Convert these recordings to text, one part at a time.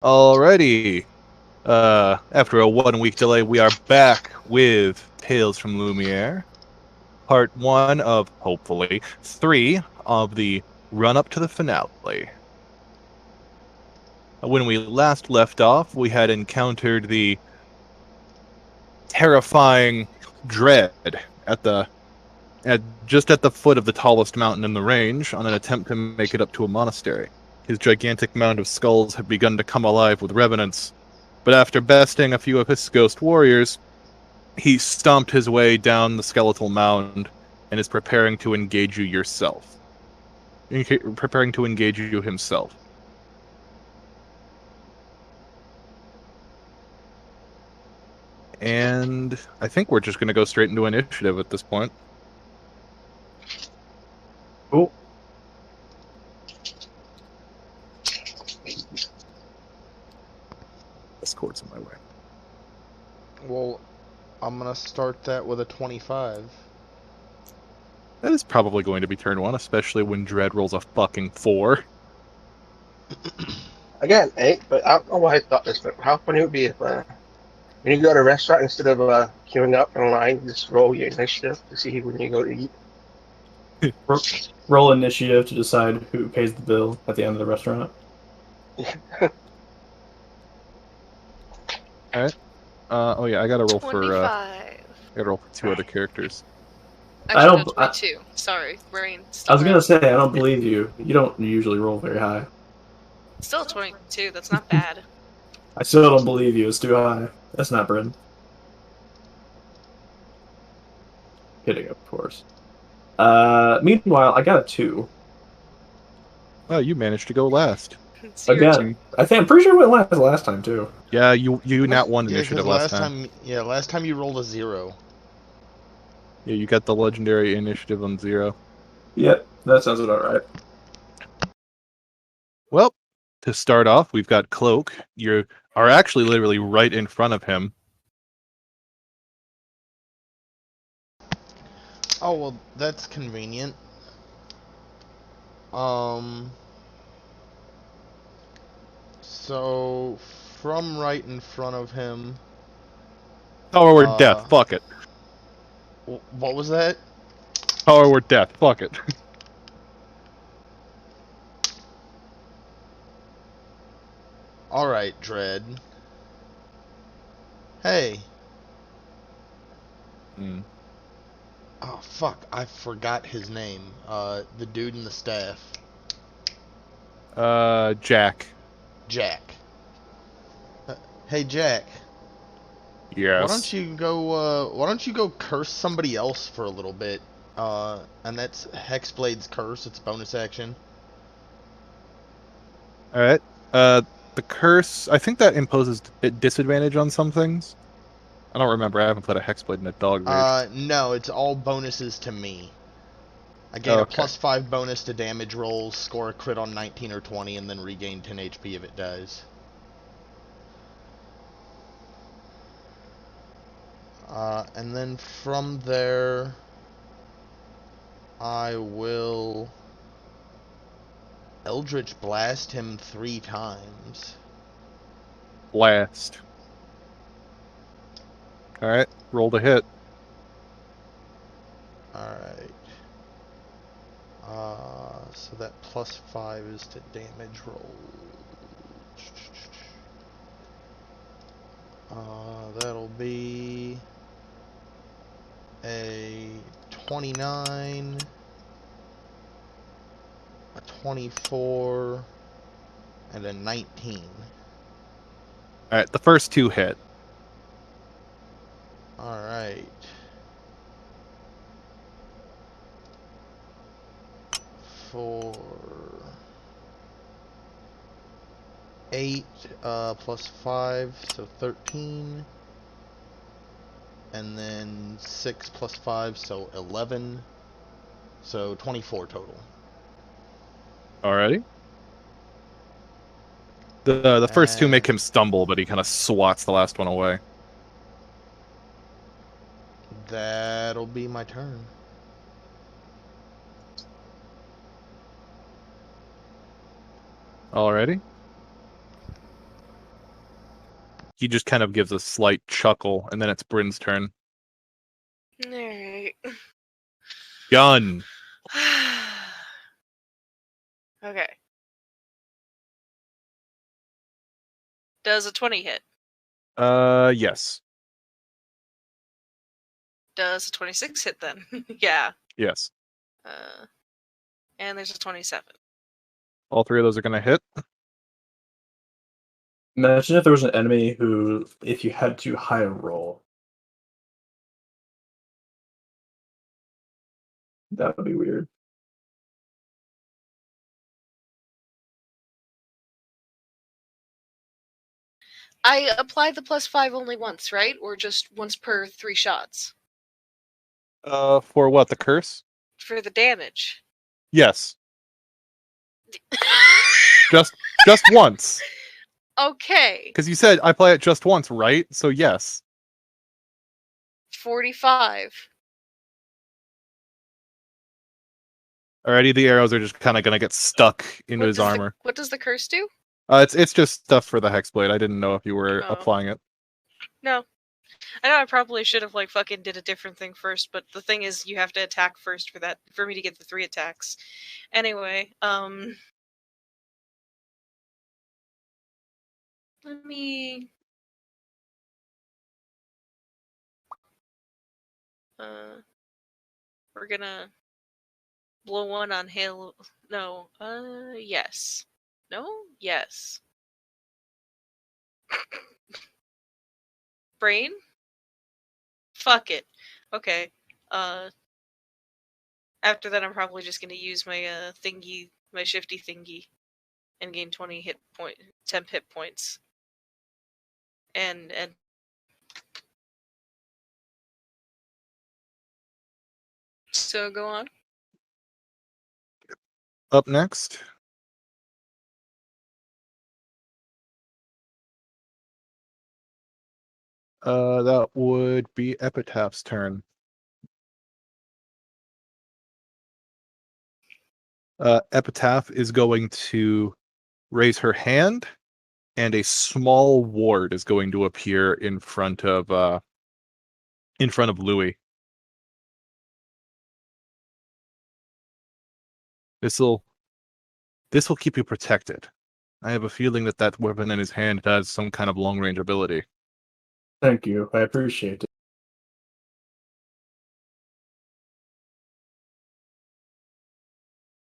Alrighty. After a 1 week delay, we are back with Tales from Lumiere, part one of, hopefully, three of the run-up to the finale. When we last left off, we had encountered the terrifying dread just at the foot of the tallest mountain in the range on an attempt to make it up to a monastery. His gigantic mound of skulls had begun to come alive with revenants, but after besting a few of his ghost warriors, he stomped his way down the skeletal mound and is preparing to engage you yourself. Preparing to engage you himself. And I think we're just going to go straight into initiative at this point. Cool. Escort's in my way. Well, I'm gonna start that with a 25. That is probably going to be turn one, especially when Dread rolls a fucking 4. Again, 8, but I don't know why I thought this, but how funny it would be if when you go to a restaurant, instead of queuing up in line, just roll your initiative to see when you go to eat. Roll initiative to decide who pays the bill at the end of the restaurant. Alright. Oh yeah, I gotta roll 25. for 2 other characters. Actually, no, 22. Sorry, brain. I was gonna say, I don't believe you. You don't usually roll very high. Still 22. That's not bad. I still don't believe you. It's too high. That's not Bryn. Kidding, of course. Meanwhile, I got a 2. Oh, you managed to go last. Again, I'm pretty sure it went last time too. Yeah, you not won initiative last time. Yeah, last time you rolled a 0. Yeah, you got the legendary initiative on 0. Yep, that sounds about right. Well, to start off, we've got Cloak. You are actually literally right in front of him. Oh, well, that's convenient. So, from right in front of him... Power word death, fuck it. What was that? Power word death, fuck it. Alright, Dread. Hey. Oh, fuck, I forgot his name. The dude in the staff. Jack. Jack. Hey, Jack. Yes. Why don't you go curse somebody else for a little bit? And that's Hexblade's Curse, it's bonus action. Alright. The curse, I think that imposes a disadvantage on some things. I don't remember, I haven't played a Hexblade in a dog rage. No, it's all bonuses to me. I gain a +5 bonus to damage rolls, score a crit on 19 or 20, and then regain 10 HP if it dies. And then from there, I will Eldritch Blast him 3 times. Blast. Alright, roll to hit. Alright. So that +5 is to damage roll. That'll be a 29, a 24, and a 19. Alright, the first 2 hit. Alright. For 8 +5, so 13. And then 6 +5, so 11. So 24 total. Alrighty. The first 2 make him stumble, but he kind of swats the last one away. That'll be my turn. Alrighty. He just kind of gives a slight chuckle, and then it's Bryn's turn. Alright. Gun. Okay. Does a 20 hit? Yes. Does a 26 hit then? Yeah. Yes. And there's a 27. All three of those are going to hit. Imagine if there was an enemy who, if you had to high roll, that would be weird. I apply the +5 only once, right? Or just once per 3 shots? For what? The curse? For the damage. Yes. Just once. Okay. Because you said I play it just once, right? So yes. 45. Alrighty, the arrows are just kind of gonna get stuck into his armor. What does the curse do? It's just stuff for the hexblade. I didn't know if you were applying it. No. I know I probably should have like fucking did a different thing first, but the thing is you have to attack first for me to get the 3 attacks. Anyway, let me we're gonna blow one on hail. No, yes. No? Yes. Brain? Fuck it. Okay. After that I'm probably just gonna use my thingy, my shifty thingy, and gain 20 temp hit points. And so go on. Up next. That would be Epitaph's turn. Epitaph is going to raise her hand, and a small ward is going to appear in front of Louis. This will keep you protected. I have a feeling that weapon in his hand has some kind of long-range ability. Thank you. I appreciate it.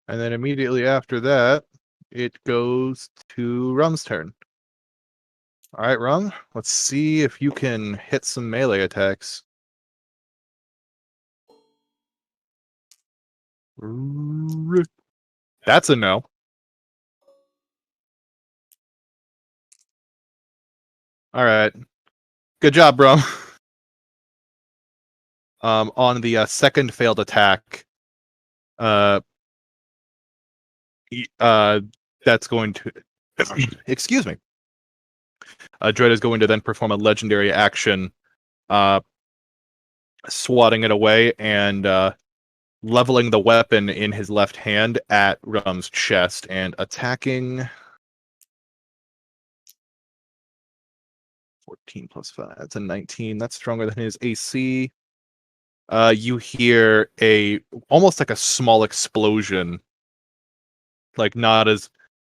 And then immediately after that, it goes to Rum's turn. All right, Rum, let's see if you can hit some melee attacks. That's a no. All right. Good job, Rum. On the second failed attack, that's going to excuse me. Dread is going to then perform a legendary action, swatting it away and leveling the weapon in his left hand at Rum's chest and attacking. 14 plus 5. That's a 19. That's stronger than his AC. You hear almost like a small explosion, like not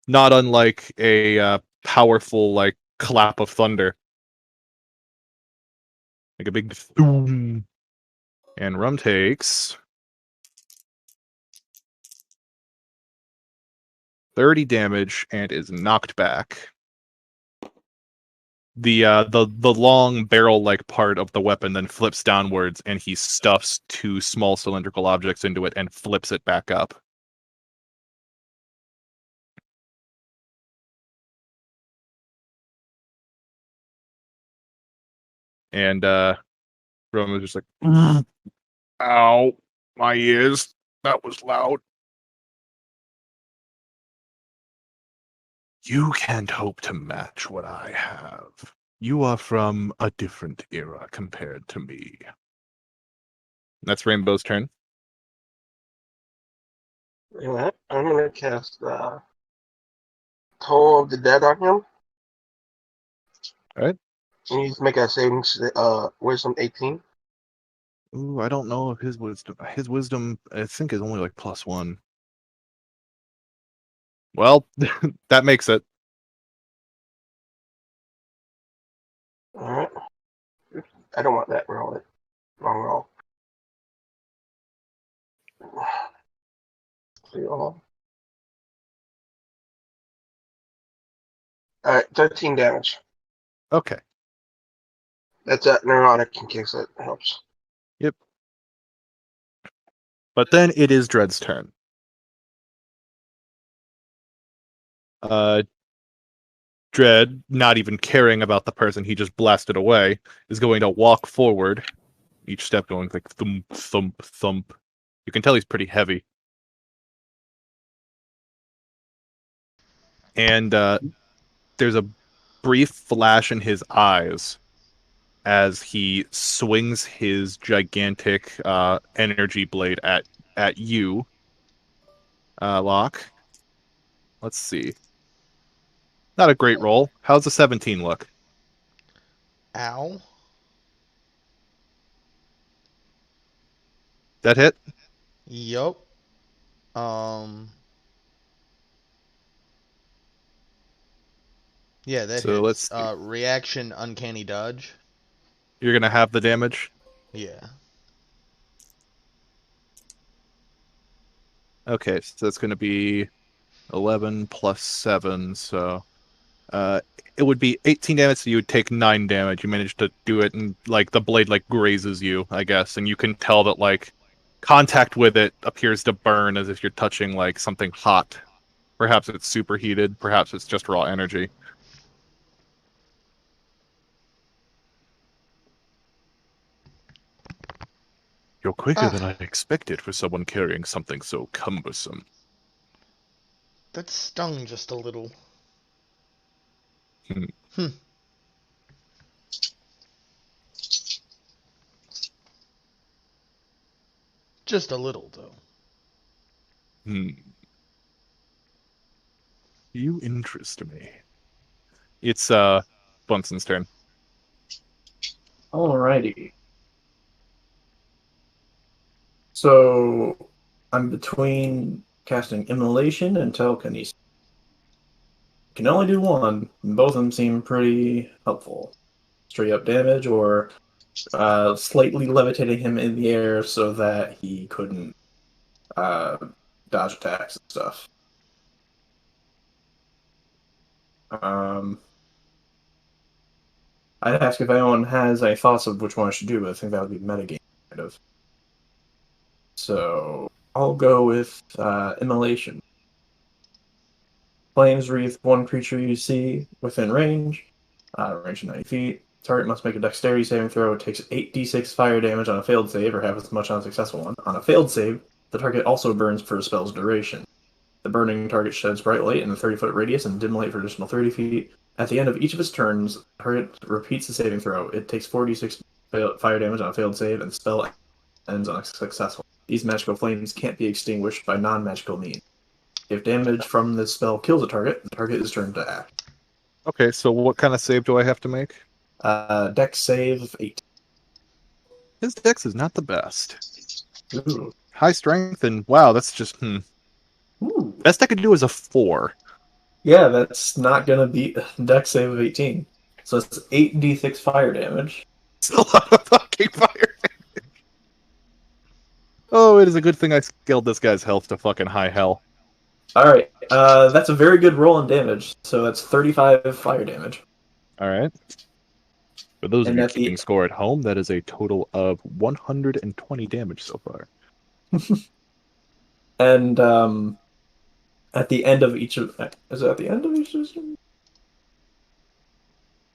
unlike a powerful like clap of thunder, like a big boom. And Rum takes 30 damage and is knocked back. The long barrel-like part of the weapon then flips downwards, and he stuffs 2 small cylindrical objects into it and flips it back up. And Rum was just like, ow, my ears. That was loud. You can't hope to match what I have. You are from a different era compared to me. That's Rainbow's turn. I'm gonna cast Toll of the Dead on him. Alright. You need to make a savings. Wisdom 18. Ooh, I don't know if his wisdom, I think, is only like +1. Well, that makes it. All right. I don't want that roll. Wrong roll. See all. All right, 13 damage. Okay. That's that neurotic in case that helps. Yep. But then it is Dread's turn. Dread, not even caring about the person he just blasted away, is going to walk forward, each step going like thump, thump, thump. You can tell he's pretty heavy. And there's a brief flash in his eyes as he swings his gigantic energy blade at you, Locke. Let's see. Not a great roll. How's the 17 look? Ow. That hit? Yup. Yeah, that So let's hits. see. Reaction, uncanny dodge. You're going to have the damage? Yeah. Okay, so that's going to be 11 plus 7, so it would be 18 damage, so you would take 9 damage. You managed to do it, and like the blade like grazes you, I guess, and you can tell that like contact with it appears to burn as if you're touching like something hot. Perhaps it's superheated, perhaps it's just raw energy. You're quicker than I expected for someone carrying something so cumbersome. That stung just a little. Hmm. Hmm. Just a little, though. Hmm. You interest me. It's Bunson's turn. Alrighty. So I'm between casting Immolation and Telekinesis. Can only do one, and both of them seem pretty helpful. Straight up damage or slightly levitating him in the air so that he couldn't uh, dodge attacks and stuff. I'd ask if anyone has any thoughts of which one I should do, but I think that would be metagame, kind of. So I'll go with Immolation. Flames wreath one creature you see within range, range of 90 feet. Target must make a dexterity saving throw. It takes 8d6 fire damage on a failed save, or half as much on a successful one. On a failed save, the target also burns for a spell's duration. The burning target sheds bright light in a 30-foot radius and dim light for additional 30 feet. At the end of each of its turns, the target repeats the saving throw. It takes 4d6 fire damage on a failed save, and the spell ends on a successful. These magical flames can't be extinguished by non-magical means. If damage from this spell kills a target, the target is turned to act. Okay, so what kind of save do I have to make? Dex save of 8. His dex is not the best. Ooh. High strength, and wow, that's just Ooh. Best I could do is a 4. Yeah, that's not gonna beat Dex save of 18. So it's 8d6 fire damage. It's a lot of fucking fire damage. Oh, it is a good thing I scaled this guy's health to fucking high hell. Alright, that's a very good roll on damage. So that's 35 fire damage. Alright. For those of And you at the keeping score at home, that is a total of 120 damage so far. and at the end of each of is it at the end of each of its turns?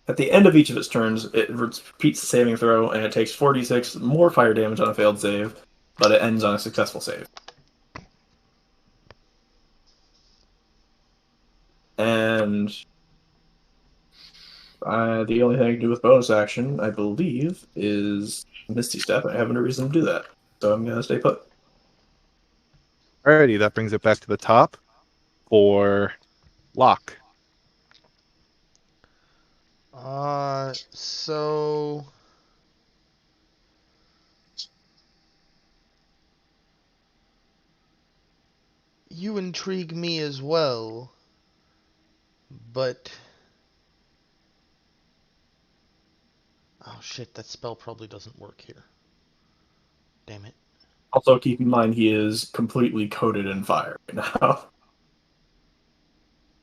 At the end of each of its turns, it repeats the saving throw, and it takes 46 more fire damage on a failed save, but it ends on a successful save. And the only thing I can do with bonus action, I believe, is Misty Step. I have no reason to do that, so I'm gonna stay put. Alrighty, that brings it back to the top for Locke. So you intrigue me as well, but oh shit, that spell probably doesn't work here. Damn it. Also, keep in mind he is completely coated in fire right now.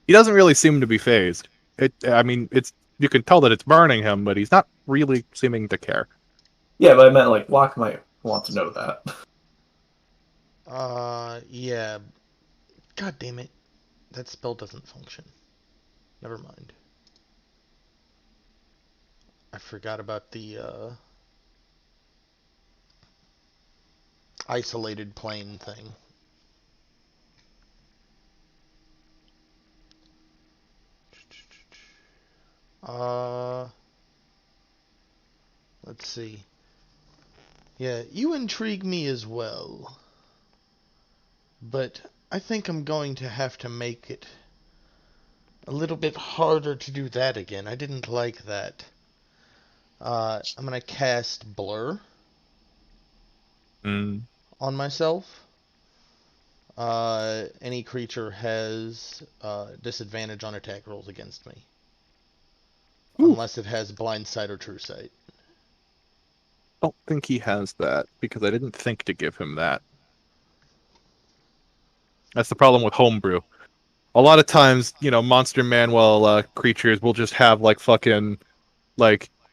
He doesn't really seem to be phased. I mean, you can tell that it's burning him, but he's not really seeming to care. Yeah, but I meant like Locke might want to know that. Yeah. God damn it. That spell doesn't function. Never mind. I forgot about the, isolated plane thing. Let's see. Yeah, you intrigue me as well. But I think I'm going to have to make it a little bit harder to do that again. I didn't like that. I'm gonna cast Blur on myself. Any creature has disadvantage on attack rolls against me. Ooh. Unless it has Blind Sight or True Sight. I don't think he has that, because I didn't think to give him that. That's the problem with homebrew. A lot of times, Monster Manual creatures will just have,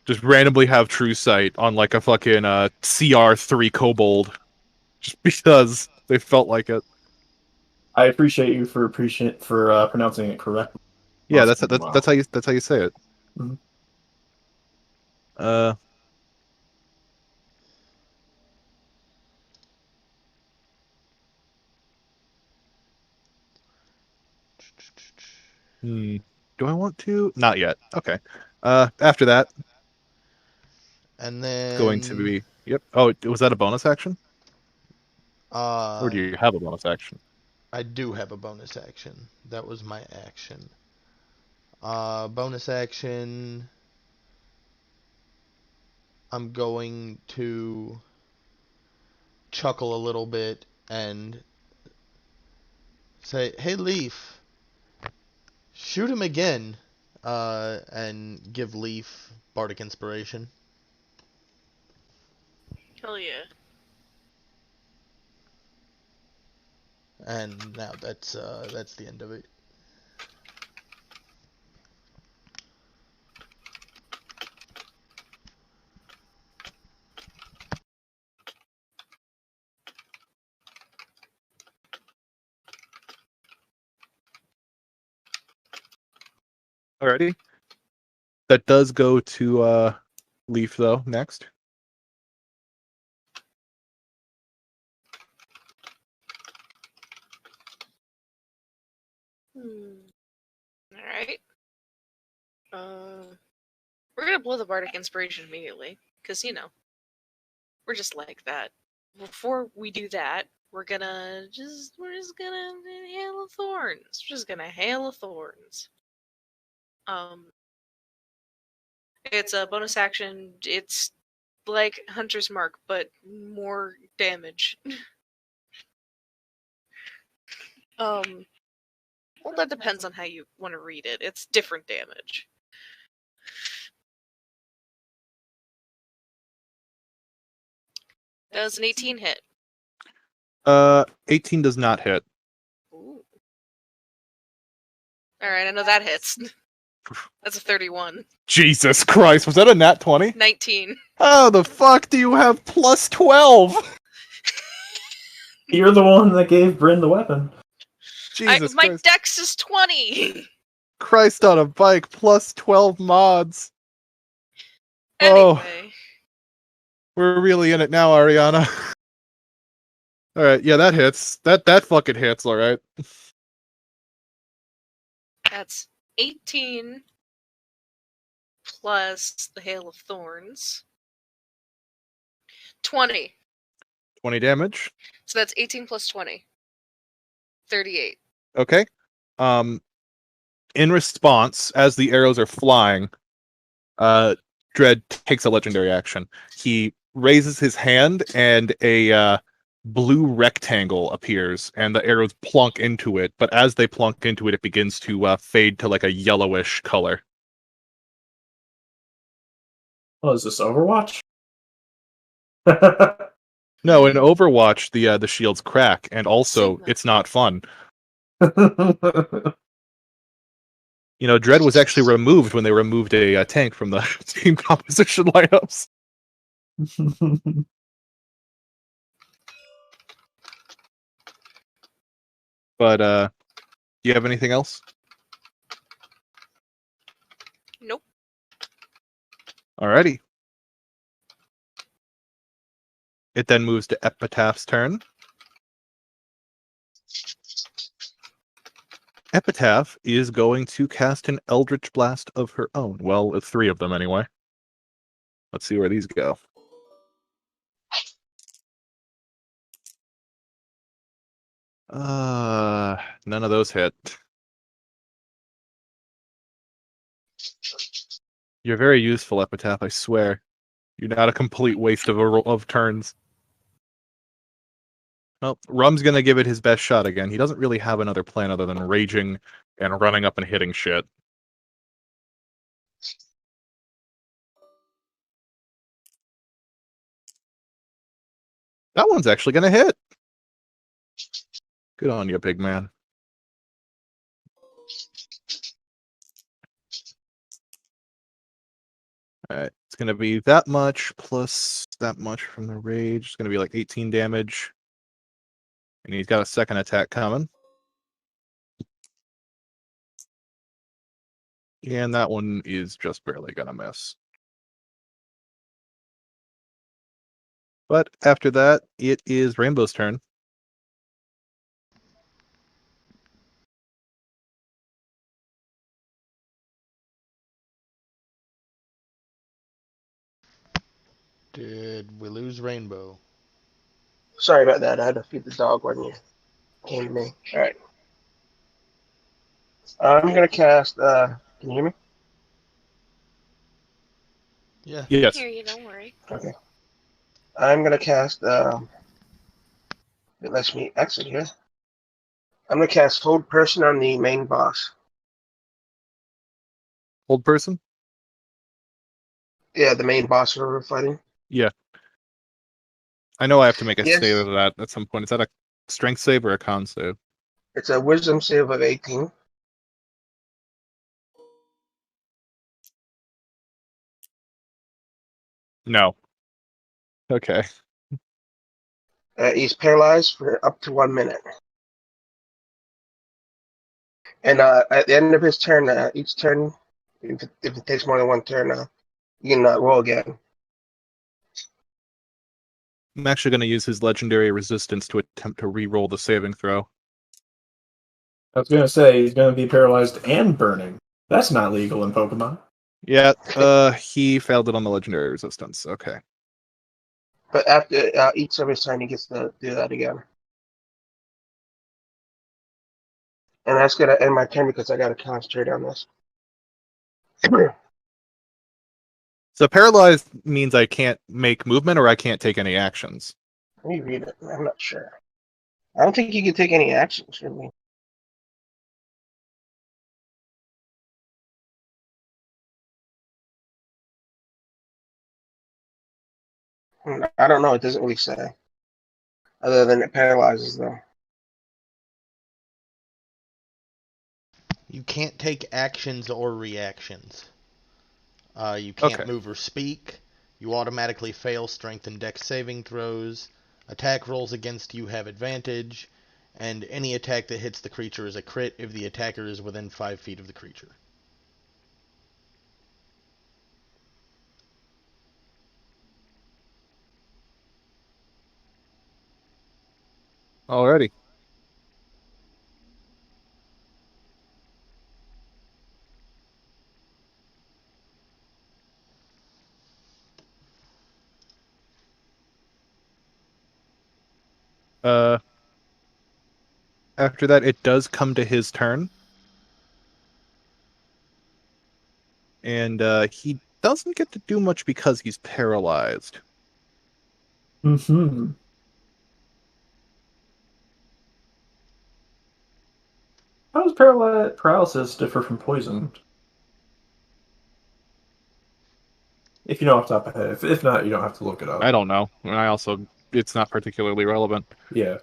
just randomly have True Sight on, a fucking CR3 Kobold. Just because they felt like it. I appreciate you for pronouncing it correctly. Yeah, Awesome. that's how you say it. Mhm. Do I want to? Not yet. Okay. After that, And then it's going to be. Yep. Oh, was that a bonus action? Or do uh you have a bonus action? I do have a bonus action. That was my action. Bonus action. I'm going to chuckle a little bit and say, "Hey, Leaf, shoot him again," and give Leaf Bardic Inspiration. Hell yeah. And now that's the end of it. Alrighty. That does go to Leaf though next. Alright. We're gonna blow the Bardic Inspiration immediately, because, we're just like that. Before we do that, we're just gonna Hail of Thorns. We're just gonna Hail of Thorns. It's a bonus action. It's like Hunter's Mark, but more damage. Well, that depends on how you want to read it. It's different damage. Does an 18 hit? 18 does not hit. Ooh. Alright, I know that hits. That's a 31. Jesus Christ, was that a nat 20? 19. How the fuck do you have plus 12? You're the one that gave Bryn the weapon. Jesus my Christ. dex is 20! Christ on a bike, plus 12 mods. Anyway. Oh, we're really in it now, Ariana. Alright, yeah, that hits. That fucking hits, alright. That's 18 plus the Hail of Thorns. 20. 20 damage. So that's 18 plus 20. 38. Okay. In response, as the arrows are flying, Dread takes a legendary action. He raises his hand, and a blue rectangle appears, and the arrows plunk into it. But as they plunk into it, it begins to fade to like a yellowish color. Oh, is this Overwatch? No, in Overwatch, the shields crack, and also Signal. it's not fun. You know, Dread was actually removed when they removed a tank from the team composition lineups. But do you have anything else? Nope. Alrighty. It then moves to Epitaph's turn. Epitaph is going to cast an Eldritch Blast of her own. Well, 3 of them anyway. Let's see where these go. None of those hit. You're very useful, Epitaph, I swear. You're not a complete waste of turns. Well, Rum's gonna give it his best shot again. He doesn't really have another plan other than raging and running up and hitting shit. That one's actually gonna hit. Good on you, big man. Alright, it's gonna be that much plus that much from the rage. It's gonna be like 18 damage. And he's got a second attack coming. And that one is just barely gonna miss. But after that, it is Rainbow's turn. Did we lose Rainbow? Sorry about that. I had to feed the dog when you came to me. All right. I'm gonna cast. Can you hear me? Yeah. Yes. Hear you, don't worry. Okay. I'm gonna cast. It lets me exit here. I'm gonna cast Hold Person on the main boss. Old person? Yeah, the main boss we're fighting. Yeah. I know I have to make a Yes. save of that at some point. Is that a strength save or a con save? It's a Wisdom save of 18. No. Okay. He's paralyzed for up to 1 minute. And at the end of his turn, each turn, if it takes more than one turn, you can roll again. I'm actually going to use his legendary resistance to attempt to re-roll the saving throw. I was gonna say he's gonna be paralyzed and burning. That's not legal in Pokemon. Yeah, he failed it on the legendary resistance. Okay. But after each of his turn, he gets to do that again. And that's gonna end my turn because I gotta concentrate on this. So paralyzed means I can't make movement or I can't take any actions. Let me read it. I'm not sure. I don't think you can take any actions, really. I don't know. It doesn't really say. Other than it paralyzes, though. You can't take actions or reactions. You can't Okay. move or speak. You automatically fail strength and dex saving throws. Attack rolls against you have advantage. And any attack that hits the creature is a crit if the attacker is within 5 feet of the creature. Alrighty. After that, it does come to his turn. And he doesn't get to do much because he's paralyzed. Mm-hmm. How does paralysis differ from poison? If you know off the top of your head. If not, you don't have to look it up. I don't know. And it's not particularly relevant. Yeah.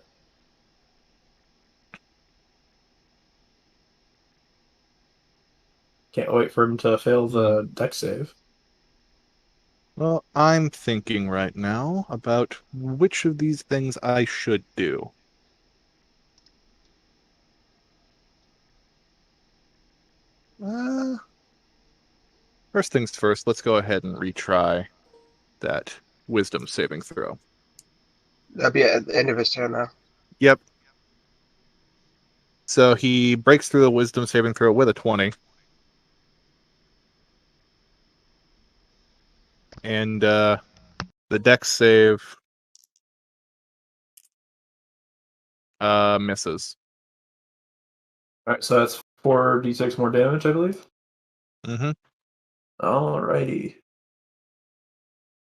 Can't wait for him to fail the dex save. Well, I'm thinking right now about which of these things I should do. First things first, let's go ahead and retry that wisdom saving throw. That'd be at the end of his turn now. Yep. So he breaks through the wisdom saving throw with a 20. And the dex save misses. Alright, so that's 4d6 more damage, I believe. Mm-hmm. Alrighty.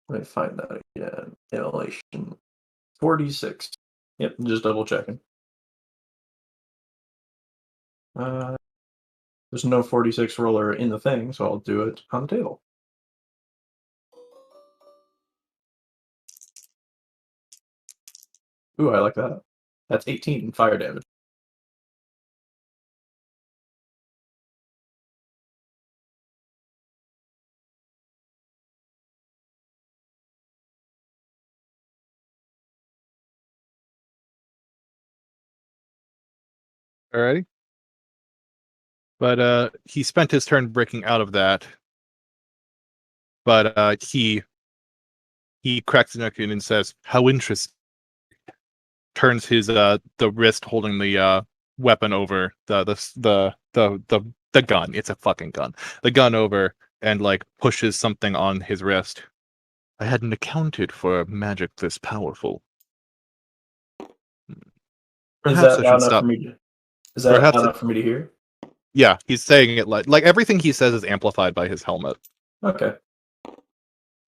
Let me find that again. Inhalation. 4d6. Yep, just double checking. There's no 4d6 roller in the thing, so I'll do it on the table. Ooh, I like that. That's 18 fire damage. Alrighty. But he spent his turn breaking out of that. But he cracks the neck in and says, "How interesting." Turns his the wrist holding the weapon over the gun. It's a fucking gun. The gun over and like pushes something on his wrist. I hadn't accounted for magic this powerful. Perhaps I should stop. Is that loud enough for me to hear? Yeah, he's saying it like everything he says is amplified by his helmet. Okay.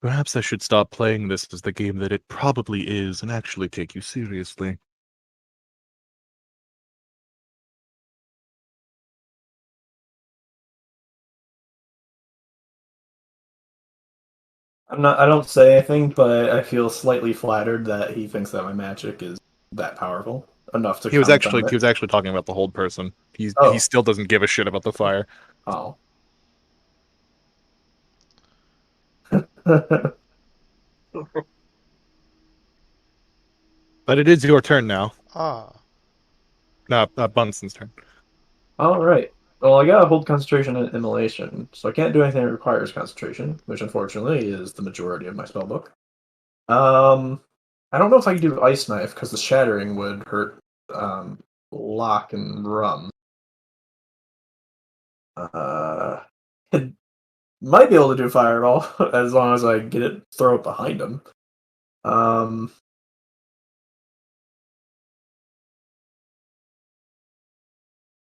Perhaps I should stop playing this as the game that it probably is and actually take you seriously. I don't say anything, but I feel slightly flattered that he thinks that my magic is that powerful enough to He was comment on actually talking about the hold person. He Oh. still doesn't give a shit about the fire. Oh. But it is your turn now. Ah. No, Bunsen's turn. All right. Well, I gotta hold concentration and immolation, so I can't do anything that requires concentration, which unfortunately is the majority of my spellbook. I don't know if I can do Ice Knife because the shattering would hurt Lock and Rum. It might be able to do Fireball as long as I get it, throw it behind him.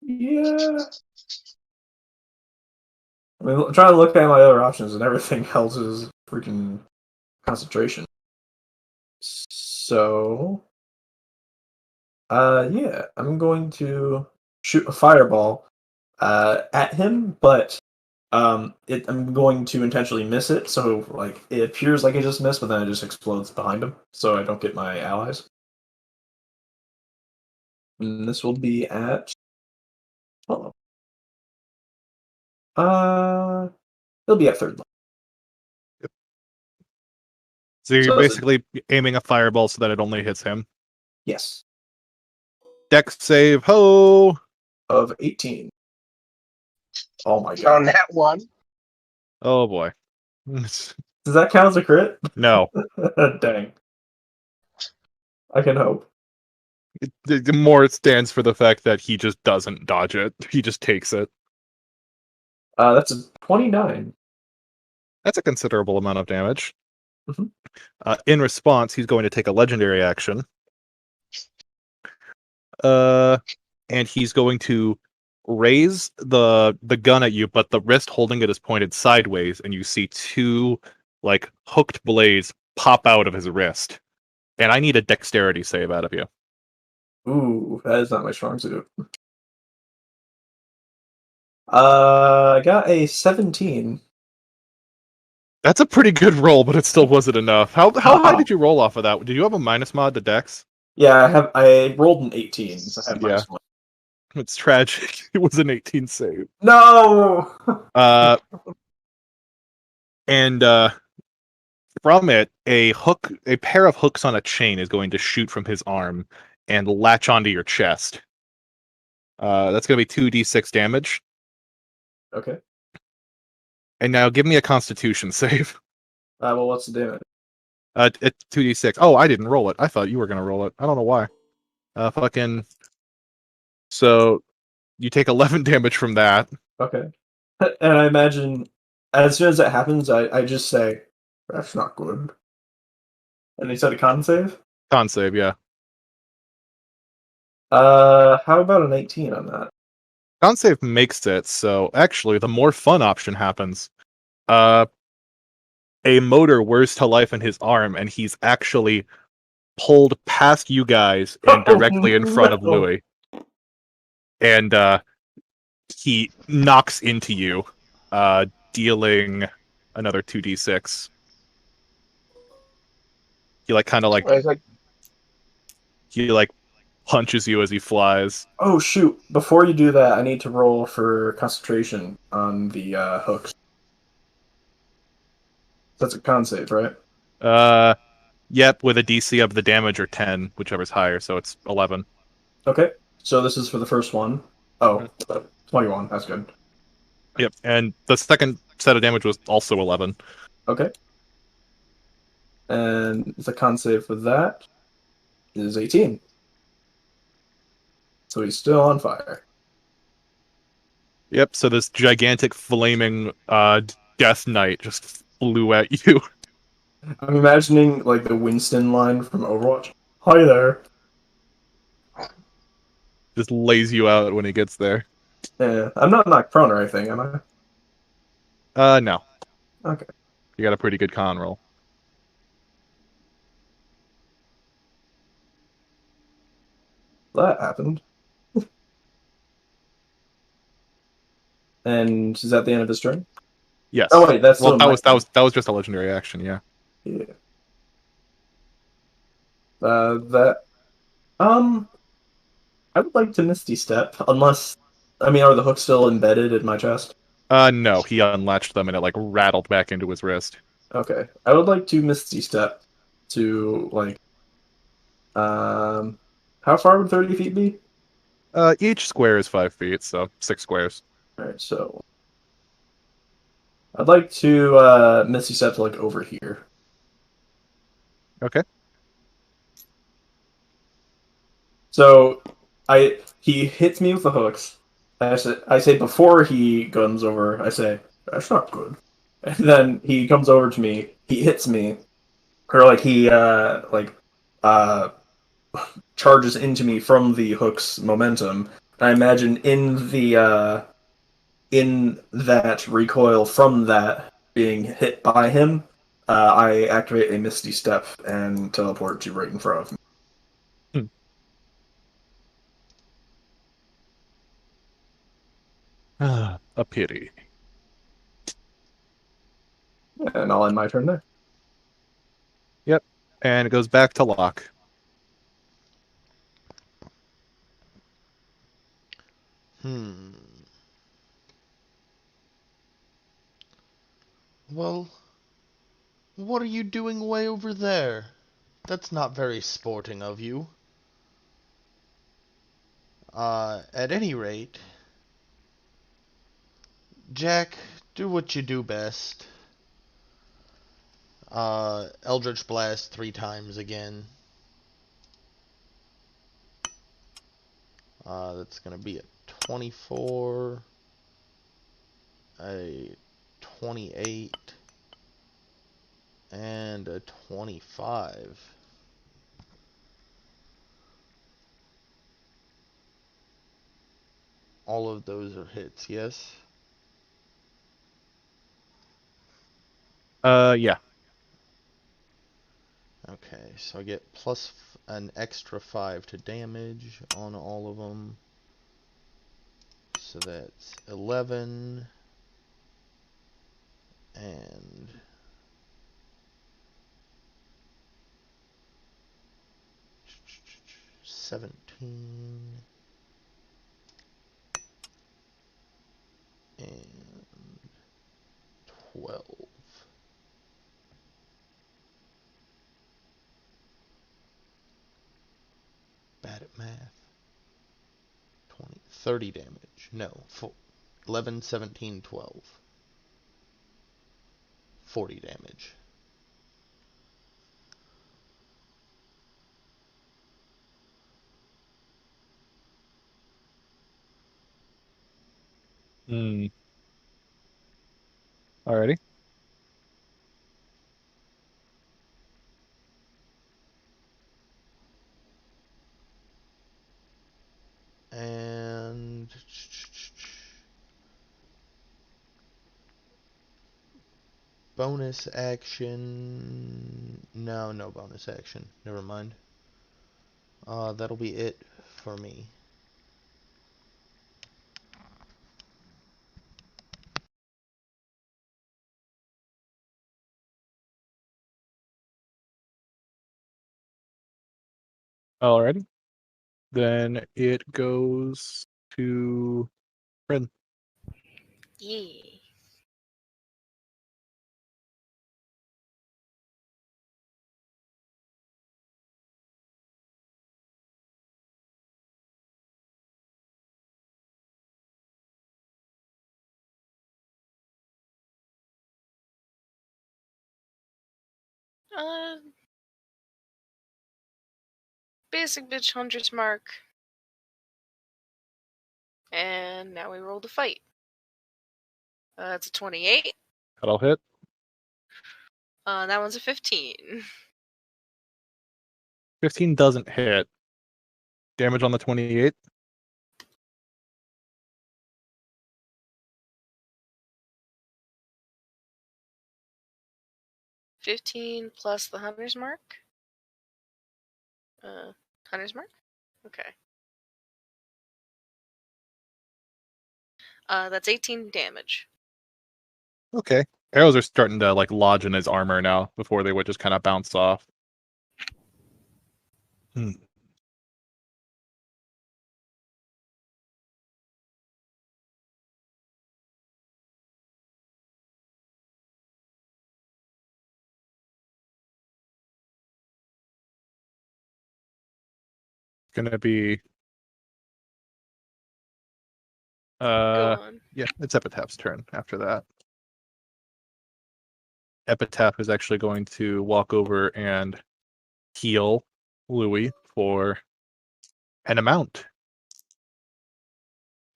Yeah. I mean, I'm trying to look at my other options, and everything else is freaking concentration. So, yeah, I'm going to shoot a fireball at him, but I'm going to intentionally miss it. So, like, it appears like it just missed, but then it just explodes behind him, so I don't get my allies. And this will be at. Oh. It'll be at third level. So you're basically aiming a fireball so that it only hits him. Yes. Dex save, ho! Of 18. Oh my god. On that one. Oh boy. Does that count as a crit? No. Dang. I can hope. The more it stands for the fact that he just doesn't dodge it. He just takes it. That's a 29. That's a considerable amount of damage. Mm-hmm. In response, he's going to take a legendary action. And he's going to raise the gun at you, but the wrist holding it is pointed sideways, and you see two like hooked blades pop out of his wrist. And I need a dexterity save out of you. Ooh, that is not my strong suit. I got a 17. That's a pretty good roll, but it still wasn't enough. How high Oh. did you roll off of that? Did you have a minus mod to dex? Yeah, I rolled an 18, so I have Yeah. -1. It's tragic. It was an 18 save. No! And from it, a pair of hooks on a chain is going to shoot from his arm and latch onto your chest. That's going to be 2d6 damage. Okay. And now give me a Constitution save. Well, what's the damage? It's 2d6. Oh, I didn't roll it. I thought you were going to roll it. I don't know why. So you take 11 damage from that. Okay. And I imagine, as soon as that happens, I just say, that's not good. And he said a con save? Con save, yeah. How about an 18 on that? Con save makes it, so actually the more fun option happens. A motor whirs to life in his arm, and he's actually pulled past you guys and directly in front of no. Louis. And he knocks into you, dealing another 2d6. He he punches you as he flies. Oh, shoot. Before you do that, I need to roll for concentration on the hooks. That's a con save, right? Yep, with a DC of the damage or 10, whichever's higher, so it's 11. Okay. So this is for the first one. Oh, 21. That's good. Yep, and the second set of damage was also 11. Okay. And the con save for that is 18. So he's still on fire. Yep, so this gigantic flaming Death Knight just flew at you. I'm imagining like the Winston line from Overwatch. Hi there. Just lays you out when he gets there. Yeah, I'm not knocked prone or anything, am I? No. Okay. You got a pretty good con roll. That happened. And is that the end of his turn? Yes. Oh wait, that's well, still that was just a legendary action, yeah. Yeah. That I would like to Misty Step, unless are the hooks still embedded in my chest? No, he unlatched them and it rattled back into his wrist. Okay. I would like to Misty Step to how far would 30 feet be? Each square is 5 feet, so 6 squares. Alright, so I'd like to Misty Step to over here. Okay. So he hits me with the hooks. I say before he guns over, I say, that's not good. And then he comes over to me, he hits me, or he charges into me from the hook's momentum. And I imagine in that recoil from that being hit by him, I activate a Misty Step and teleport to right in front of me. A pity. And I'll end my turn there. Yep. And it goes back to Locke. Well, what are you doing way over there? That's not very sporting of you. At any rate, Jack, do what you do best. Eldritch Blast 3 times again. That's gonna be a 24, a 28, and a 25. all of those are hits, yes? Yeah. Okay, so I get an extra 5 to damage on all of them. So that's 11 and 17 and 12. Bad at math. 20, 30 damage. No, 11, 17, 12. 40 damage. Hmm. Alrighty. And bonus action. No bonus action. Never mind. That'll be it for me. Alrighty. Then it goes to Ren. Yeah. Uh, basic bitch hunter's mark. And now we roll the fight. It's a 28. That'll hit. That one's a 15. 15 doesn't hit. Damage on the 28. $15 plus the hunter's mark. Hunter's mark? Okay. That's 18 damage. Okay. Arrows are starting to like lodge in his armor now before they would just kind of bounce off. Gonna be Go on. yeah, it's Epitaph's turn after that. Epitaph is actually going to walk over and heal Louis for an amount.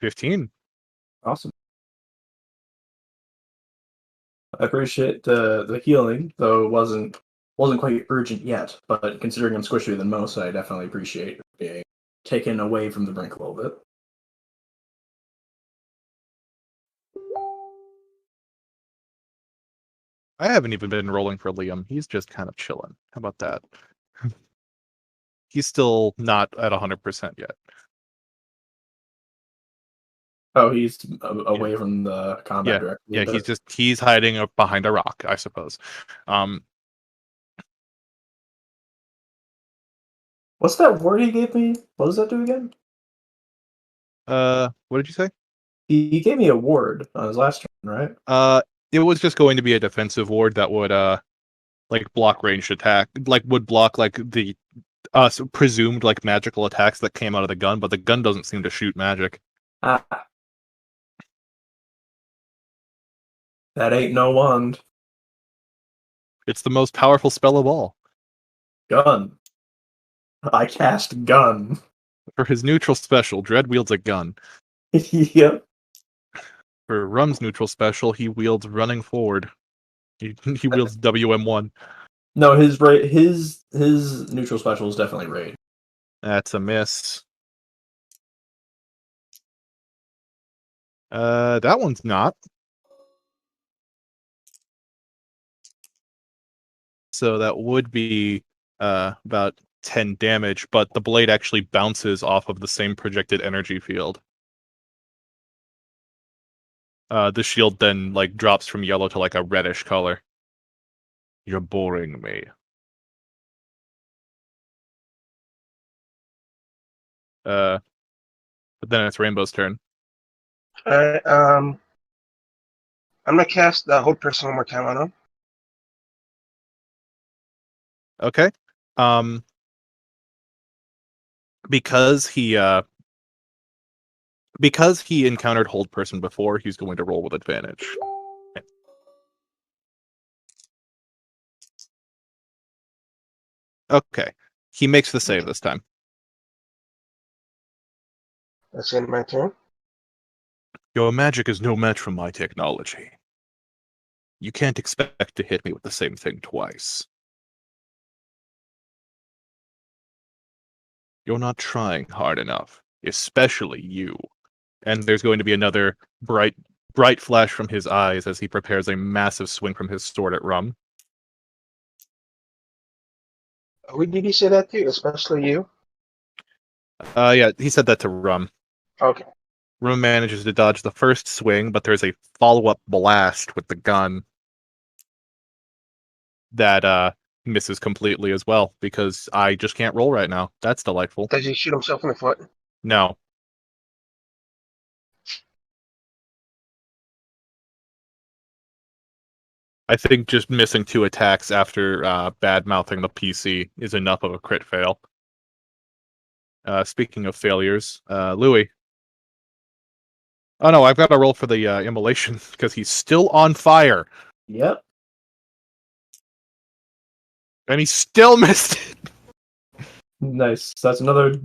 15. Awesome. I appreciate the healing, though it wasn't quite urgent yet. But considering I'm squishier than most, I definitely appreciate being taken away from the brink a little bit. I haven't even been rolling for Liam. He's just kind of chilling. How about that? He's still not at 100% yet. Oh, he's away from the combat directly. Yeah, he's hiding up behind a rock, I suppose. What's that word he gave me? What does that do again? What did you say? He gave me a ward on his last turn, right? It was just going to be a defensive ward that would like block ranged attack, like would block like the presumed like magical attacks that came out of the gun, but the gun doesn't seem to shoot magic. Ah. That ain't no wand. It's the most powerful spell of all. Gun. I cast gun. For his neutral special, Dread wields a gun. Yep. For Rum's neutral special, he wields running forward. He wields WM1. No, his neutral special is definitely raid. That's a miss. That one's not. So that would be about 10 damage, but the blade actually bounces off of the same projected energy field. The shield then like drops from yellow to like a reddish color. You're boring me. But then it's Rainbow's turn. Alright, I'm gonna cast the Hold Person one more time on him. Okay. Because he encountered Hold Person before, he's going to roll with advantage. Okay. He makes the save this time. That's the end of my turn. Your magic is no match for my technology. You can't expect to hit me with the same thing twice. You're not trying hard enough, especially you. And there's going to be another bright flash from his eyes as he prepares a massive swing from his sword at Rum. Did he say that to you? Especially you? Yeah, he said that to Rum. Okay. Rum manages to dodge the first swing, but there's a follow-up blast with the gun that misses completely as well, because I just can't roll right now. That's delightful. Does he shoot himself in the foot? No. I think just missing 2 attacks after bad-mouthing the PC is enough of a crit fail. Speaking of failures, Louis. Oh no, I've got to roll for the immolation because he's still on fire. Yep. And he still missed it. Nice. So that's another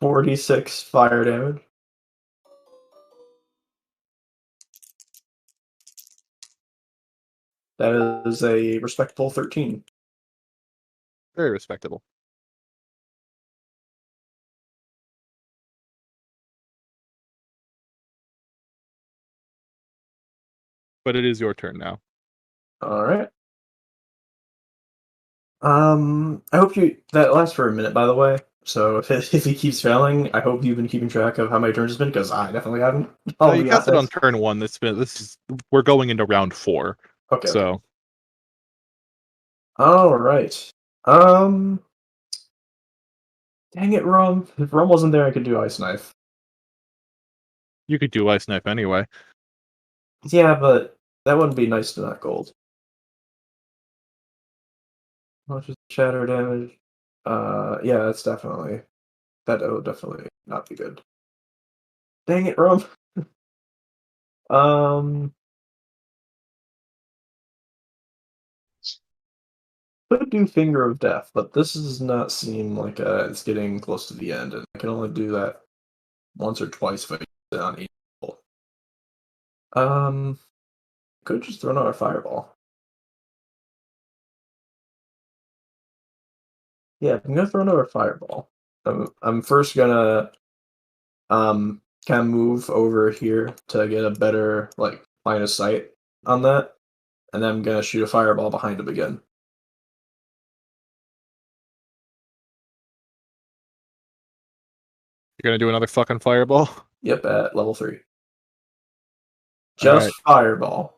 46 fire damage. That is a respectable 13. Very respectable. But it is your turn now. All right. I hope that lasts for a minute, by the way. So if he keeps failing, I hope you've been keeping track of how many turns it's been, because I definitely haven't. No, you cast it on turn 1. We're going into round 4. Okay. So. All right. Dang it, Rum. If Rum wasn't there, I could do Ice Knife. You could do Ice Knife anyway. Yeah, but that wouldn't be nice to not gold. How much is shatter damage? Yeah, that would definitely not be good. Dang it, Rum. Could do Finger of Death, but this does not seem like it's getting close to the end, and I can only do that once or twice if I use it on each people. Could just throw another Fireball. Yeah, I'm gonna throw another Fireball. I'm first gonna kind of move over here to get a better line of sight on that, and then I'm gonna shoot a Fireball behind him again. You're gonna do another fucking fireball? Yep, at level 3. Just right. Fireball.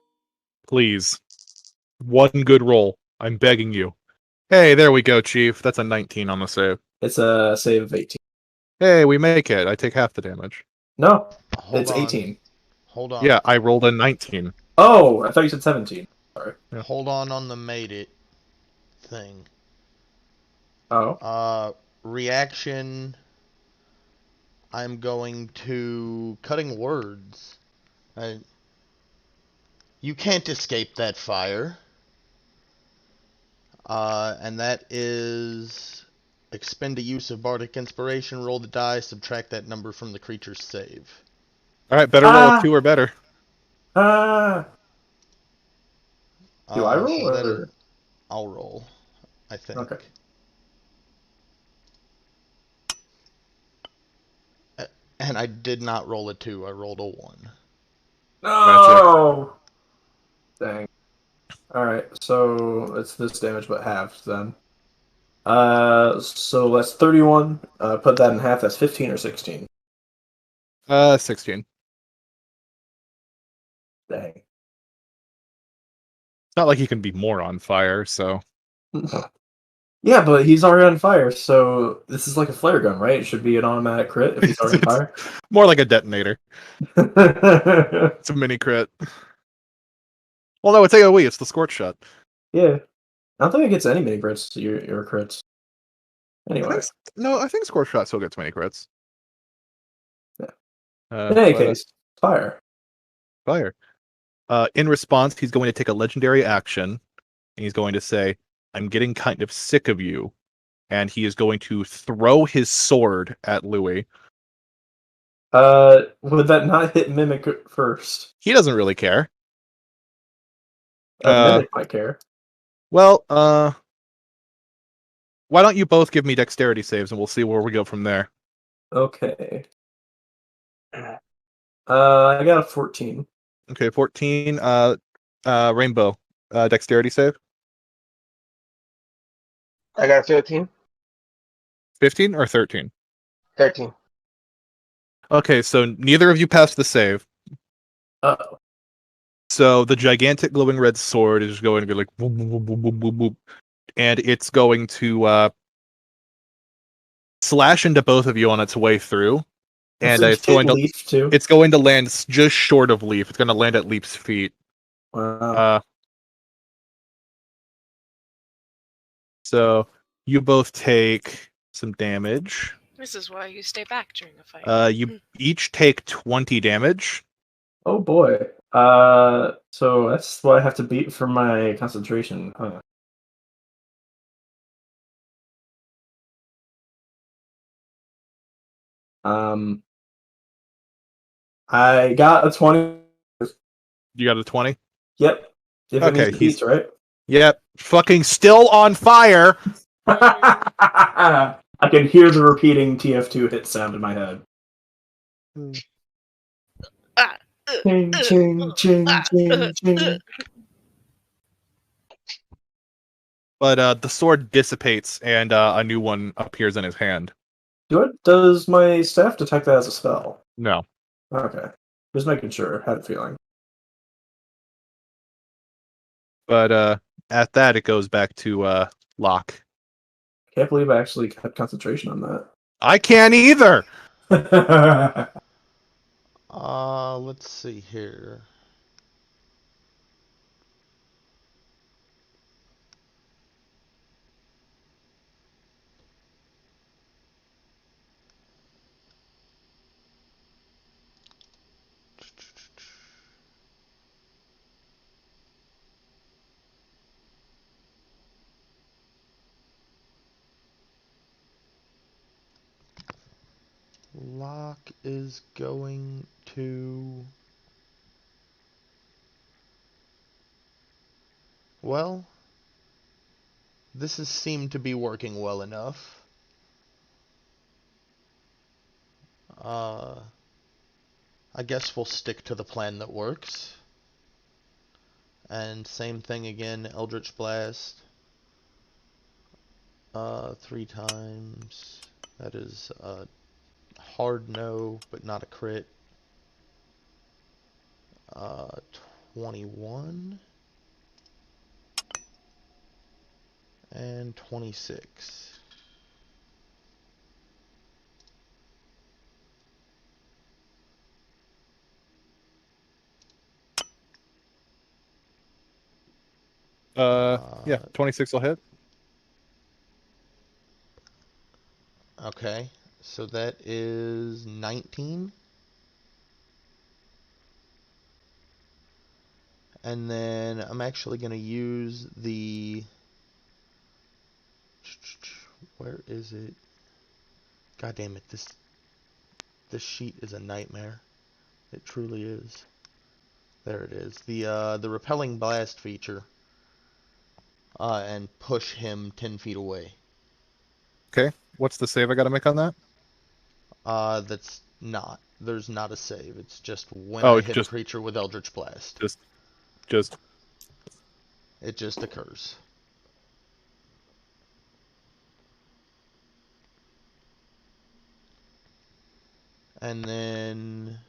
Please. One good roll. I'm begging you. Hey, there we go, Chief. That's a 19 on the save. It's a save of 18. Hey, we make it. I take half the damage. No, Hold it's on. 18. Hold on. Yeah, I rolled a 19. Oh, I thought you said 17. Sorry. Yeah. Hold on the made it thing. Oh. Reaction. I'm going to cutting words. You can't escape that fire. And that is expend a use of bardic inspiration, roll the die, subtract that number from the creature's save. Alright, better roll a 2 or better. Do I roll So or? I'll roll, I think. Okay. And I did not roll a 2, I rolled a 1. No! Dang. Alright, so it's this damage but halved then. So that's 31. Put that in half, that's 15 or 16. 16. Dang. It's not like he can be more on fire, so Yeah, but he's already on fire, so this is like a flare gun, right? It should be an automatic crit if he's already on fire. more like a detonator. It's a mini crit. Well, no, it's AoE. It's the scorch shot. Yeah. I don't think it gets any mini crits, your crits. Anyway. I think scorch shot still gets mini crits. Yeah. In any case, fire. Fire. In response, he's going to take a legendary action, and he's going to say, "I'm getting kind of sick of you," and he is going to throw his sword at Louis. Would that not hit Mimic first? He doesn't really care. Mimic might care. Well, why don't you both give me dexterity saves, and we'll see where we go from there. Okay. I got a 14. Okay, 14. Rainbow. Dexterity save. I got a 13. 15 or 13? 13. Okay, so neither of you passed the save. Uh-oh. So the gigantic glowing red sword is going to go like boop, boop, boop, boop, boop, boop, and it's going to slash into both of you on its way through, and it's going to Leaf too. it's going to land just short of Leaf. It's going to land at Leaf's feet. Wow. So you both take some damage. This is why you stay back during a fight. You each take 20 damage. Oh boy. So that's what I have to beat for my concentration, huh? I got a 20. You got a 20? Yep. If it needs beats, right? Yep. Fucking still on fire. I can hear the repeating TF2 hit sound in my head. Ching, ching, ching, ching, ching. But the sword dissipates and a new one appears in his hand. Does my staff detect that as a spell? No. Okay. Just making sure. Had a feeling. But at that, it goes back to Locke. Can't believe I actually kept concentration on that. I can't either! Let's see here. Locke is going to... Well, this has seemed to be working well enough. I guess we'll stick to the plan that works. And same thing again, Eldritch Blast. 3 times. That is a hard no, but not a crit. 21. And 26. Yeah, 26 will hit. Okay, so that is 19. And then I'm actually going to use the... Where is it? God damn it, this sheet is a nightmare. It truly is. There it is. The repelling blast feature. And push him 10 feet away. Okay, what's the save I gotta make on that? That's not. there's not a save. It's just when Oh, I it's hit just- a creature with Eldritch Blast. Just It just occurs. And then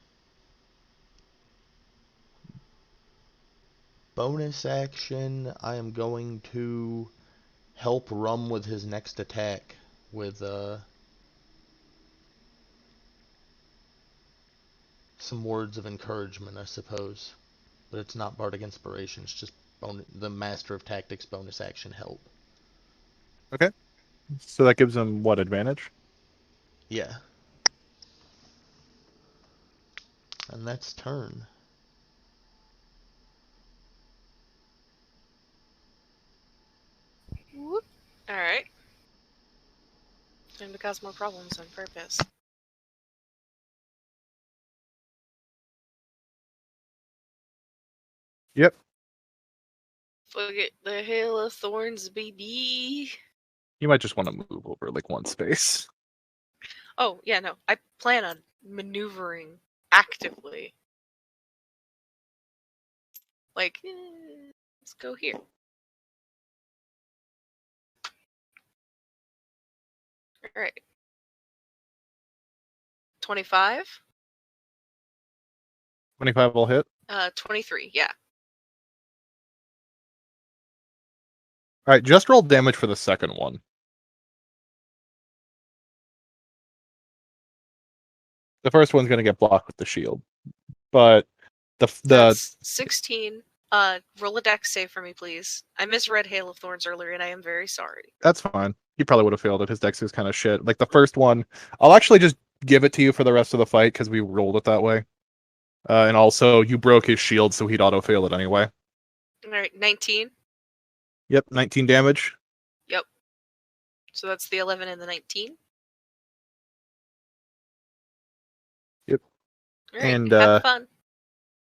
bonus action, I am going to help Rum with his next attack with some words of encouragement, I suppose. But it's not Bardic Inspiration, it's just the Master of Tactics bonus action help. okay. So that gives him what advantage? Yeah. And that's turn. Whoop. Alright. Time to cause more problems on purpose. Yep. Fuck it, the Hail of Thorns, baby. You might just want to move over like one space. Oh, yeah, no. I plan on maneuvering actively. Like, let's go here. Alright. 25? 25 will hit. 23, yeah. All right, just roll damage for the second one. The first one's going to get blocked with the shield, but the That's 16. Roll a dex save for me, please. I misread Hail of Thorns earlier, and I am very sorry. that's fine. He probably would have failed it. His dex is kind of shit. Like the first one, I'll actually just give it to you for the rest of the fight because we rolled it that way. And also, you broke his shield, so he'd auto fail it anyway. Alright, 19. Yep, 19 damage. Yep. So that's the 11 and the 19. Yep. Alright, And, have fun.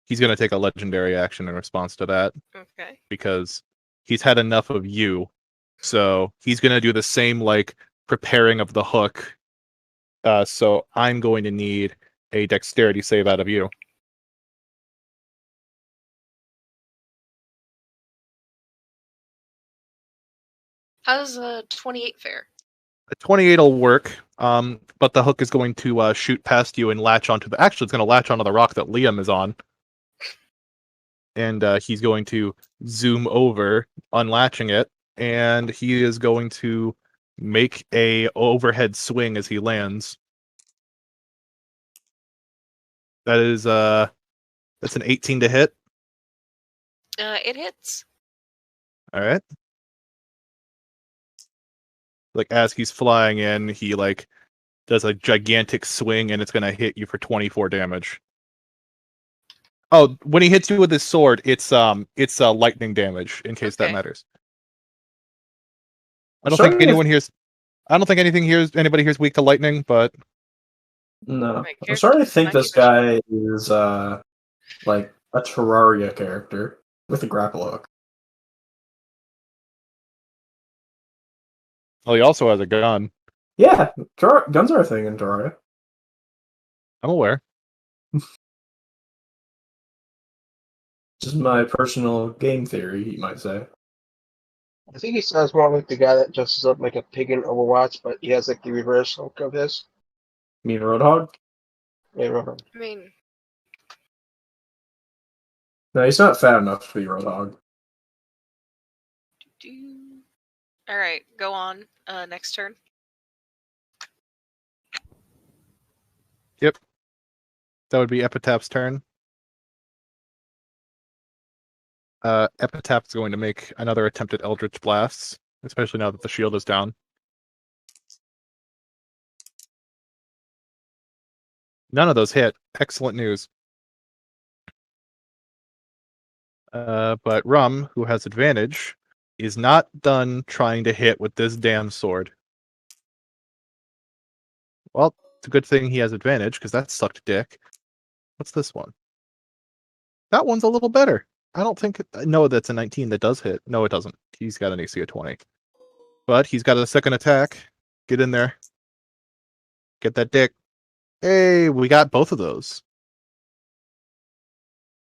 He's going to take a legendary action in response to that Okay. because he's had enough of you. So he's going to do the same, like, preparing of the hook. So I'm going to need a dexterity save out of you. How's 28 fare? A 28 will work, but the hook is going to shoot past you and latch onto the. Actually, it's going to latch onto the rock that Liam is on, and he's going to zoom over, unlatching it, and he is going to make a overhead swing as he lands. That is that's an 18 to hit. It hits. All right. Like as he's flying in, he like does a gigantic swing, and it's gonna hit you for 24 damage. Oh, when he hits you with his sword, it's lightning damage. In case that Okay. matters. I don't think anyone here's. I don't think anybody here's weak to lightning, but No. My I'm character starting to does think not this give a guy is like a Terraria character with a grapple hook. well, he also has a gun. Yeah, guns are a thing in Terraria. I'm aware. Just my personal game theory, you might say. I think he sounds more like the guy that dresses up like a pig in Overwatch, but he has like the reverse look of his. You mean Roadhog? Yeah, remember? I mean, No, he's not fat enough to be Roadhog. Alright, go on. Next turn. Yep. That would be Epitaph's turn. Epitaph's going to make another attempt at Eldritch Blasts, especially now that the shield is down. None of those hit. Excellent news. But Rum, who has advantage, is not done trying to hit with this damn sword. Well, it's a good thing he has advantage, because that sucked dick. What's this one? That one's a little better. I don't think... No, that's a 19 that does hit. No, it doesn't. He's got an AC of 20. But he's got a second attack. Get in there. Get that dick. Hey, we got both of those.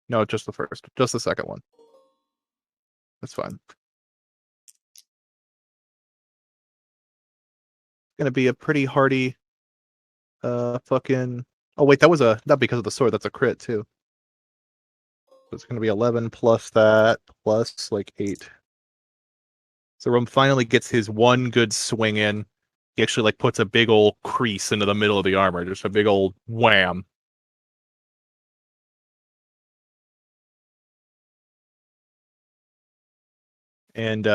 No, just the first. Just the second one. That's fine. Gonna be a pretty hearty fucking oh wait, that was a not because of the sword, that's a crit too. So it's gonna be 11 plus that, plus like 8. So Rome finally gets his one good swing in. He actually like puts a big old crease into the middle of the armor, just a big old wham. And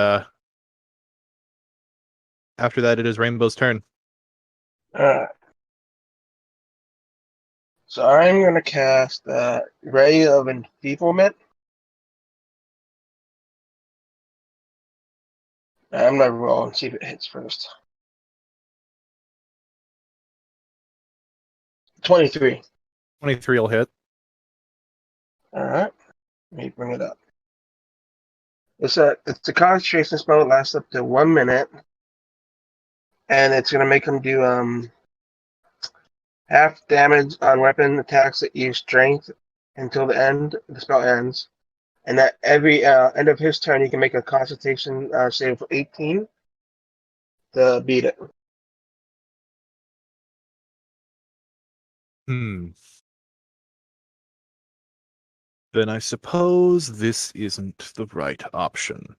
after that it is Rainbow's turn. Alright. So I'm going to cast Ray of Enfeeblement. I'm going to roll and see if it hits first. 23. 23 will hit. Alright. Let me bring it up. It's a concentration spell that lasts up to 1 minute. And it's going to make him do half damage on weapon attacks that use strength until the spell ends. And at every end of his turn, he can make a concentration save for 18 to beat it. Then I suppose this isn't the right option.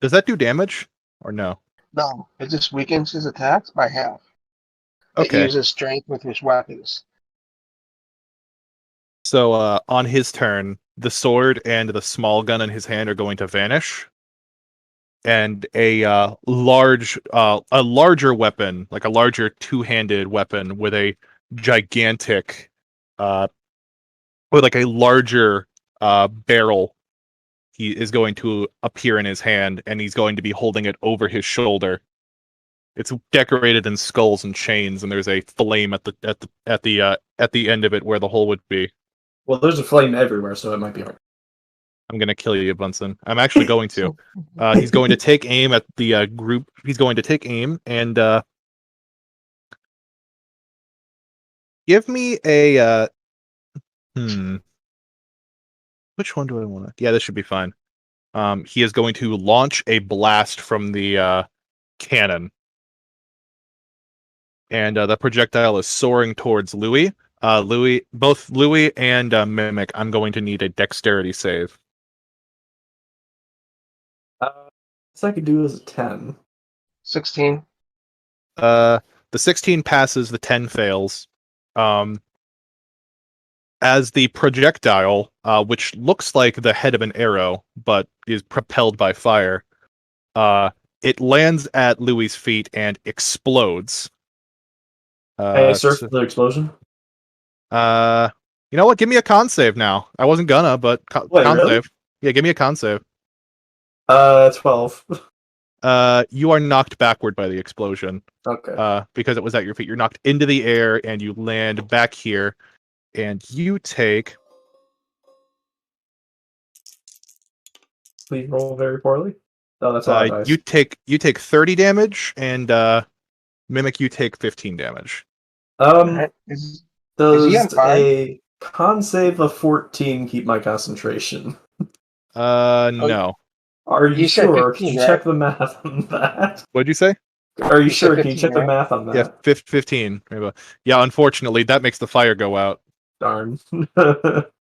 Does that do damage or no? No, it just weakens his attacks by half. It Okay. uses strength with his weapons. So on his turn, the sword and the small gun in his hand are going to vanish, and a larger weapon, like a larger two-handed weapon with a gigantic, with like a larger barrel, he is going to appear in his hand, and he's going to be holding it over his shoulder. It's decorated in skulls and chains, and there's a flame at the end of it where the hole would be. Well, there's a flame everywhere, so it might be hard. I'm gonna kill you, Bunsen. I'm actually going to. He's going to take aim at the group. He's going to take aim and give me a. Which one do I want to? Yeah, this should be fine. He is going to launch a blast from the cannon, and the projectile is soaring towards Louis. Both Louis and Mimic. I'm going to need a dexterity save. This I could do is a 10. 16. The 16 passes, the 10 fails. As the projectile, which looks like the head of an arrow, but is propelled by fire, it lands at Louis's feet and explodes. Hey, search for the explosion. You know what? Give me a con save now. I wasn't gonna, but Wait, con really? save. Yeah, give me a con save. 12. You are knocked backward by the explosion. Okay. Because it was at your feet. You're knocked into the air and you land back here, and you take. Please roll very poorly. Oh, that's a lot of dice. You take 30 damage, and Mimic, you take 15 damage. Alright. Is he on Does fire? a con save of 14 keep my concentration? No. Are you You said sure? 15, Can you right? check the math on that? What'd you say? Are you You said sure? Can you 15, check the right? math on that? Yeah, 15. Yeah, unfortunately, that makes the fire go out. Darn.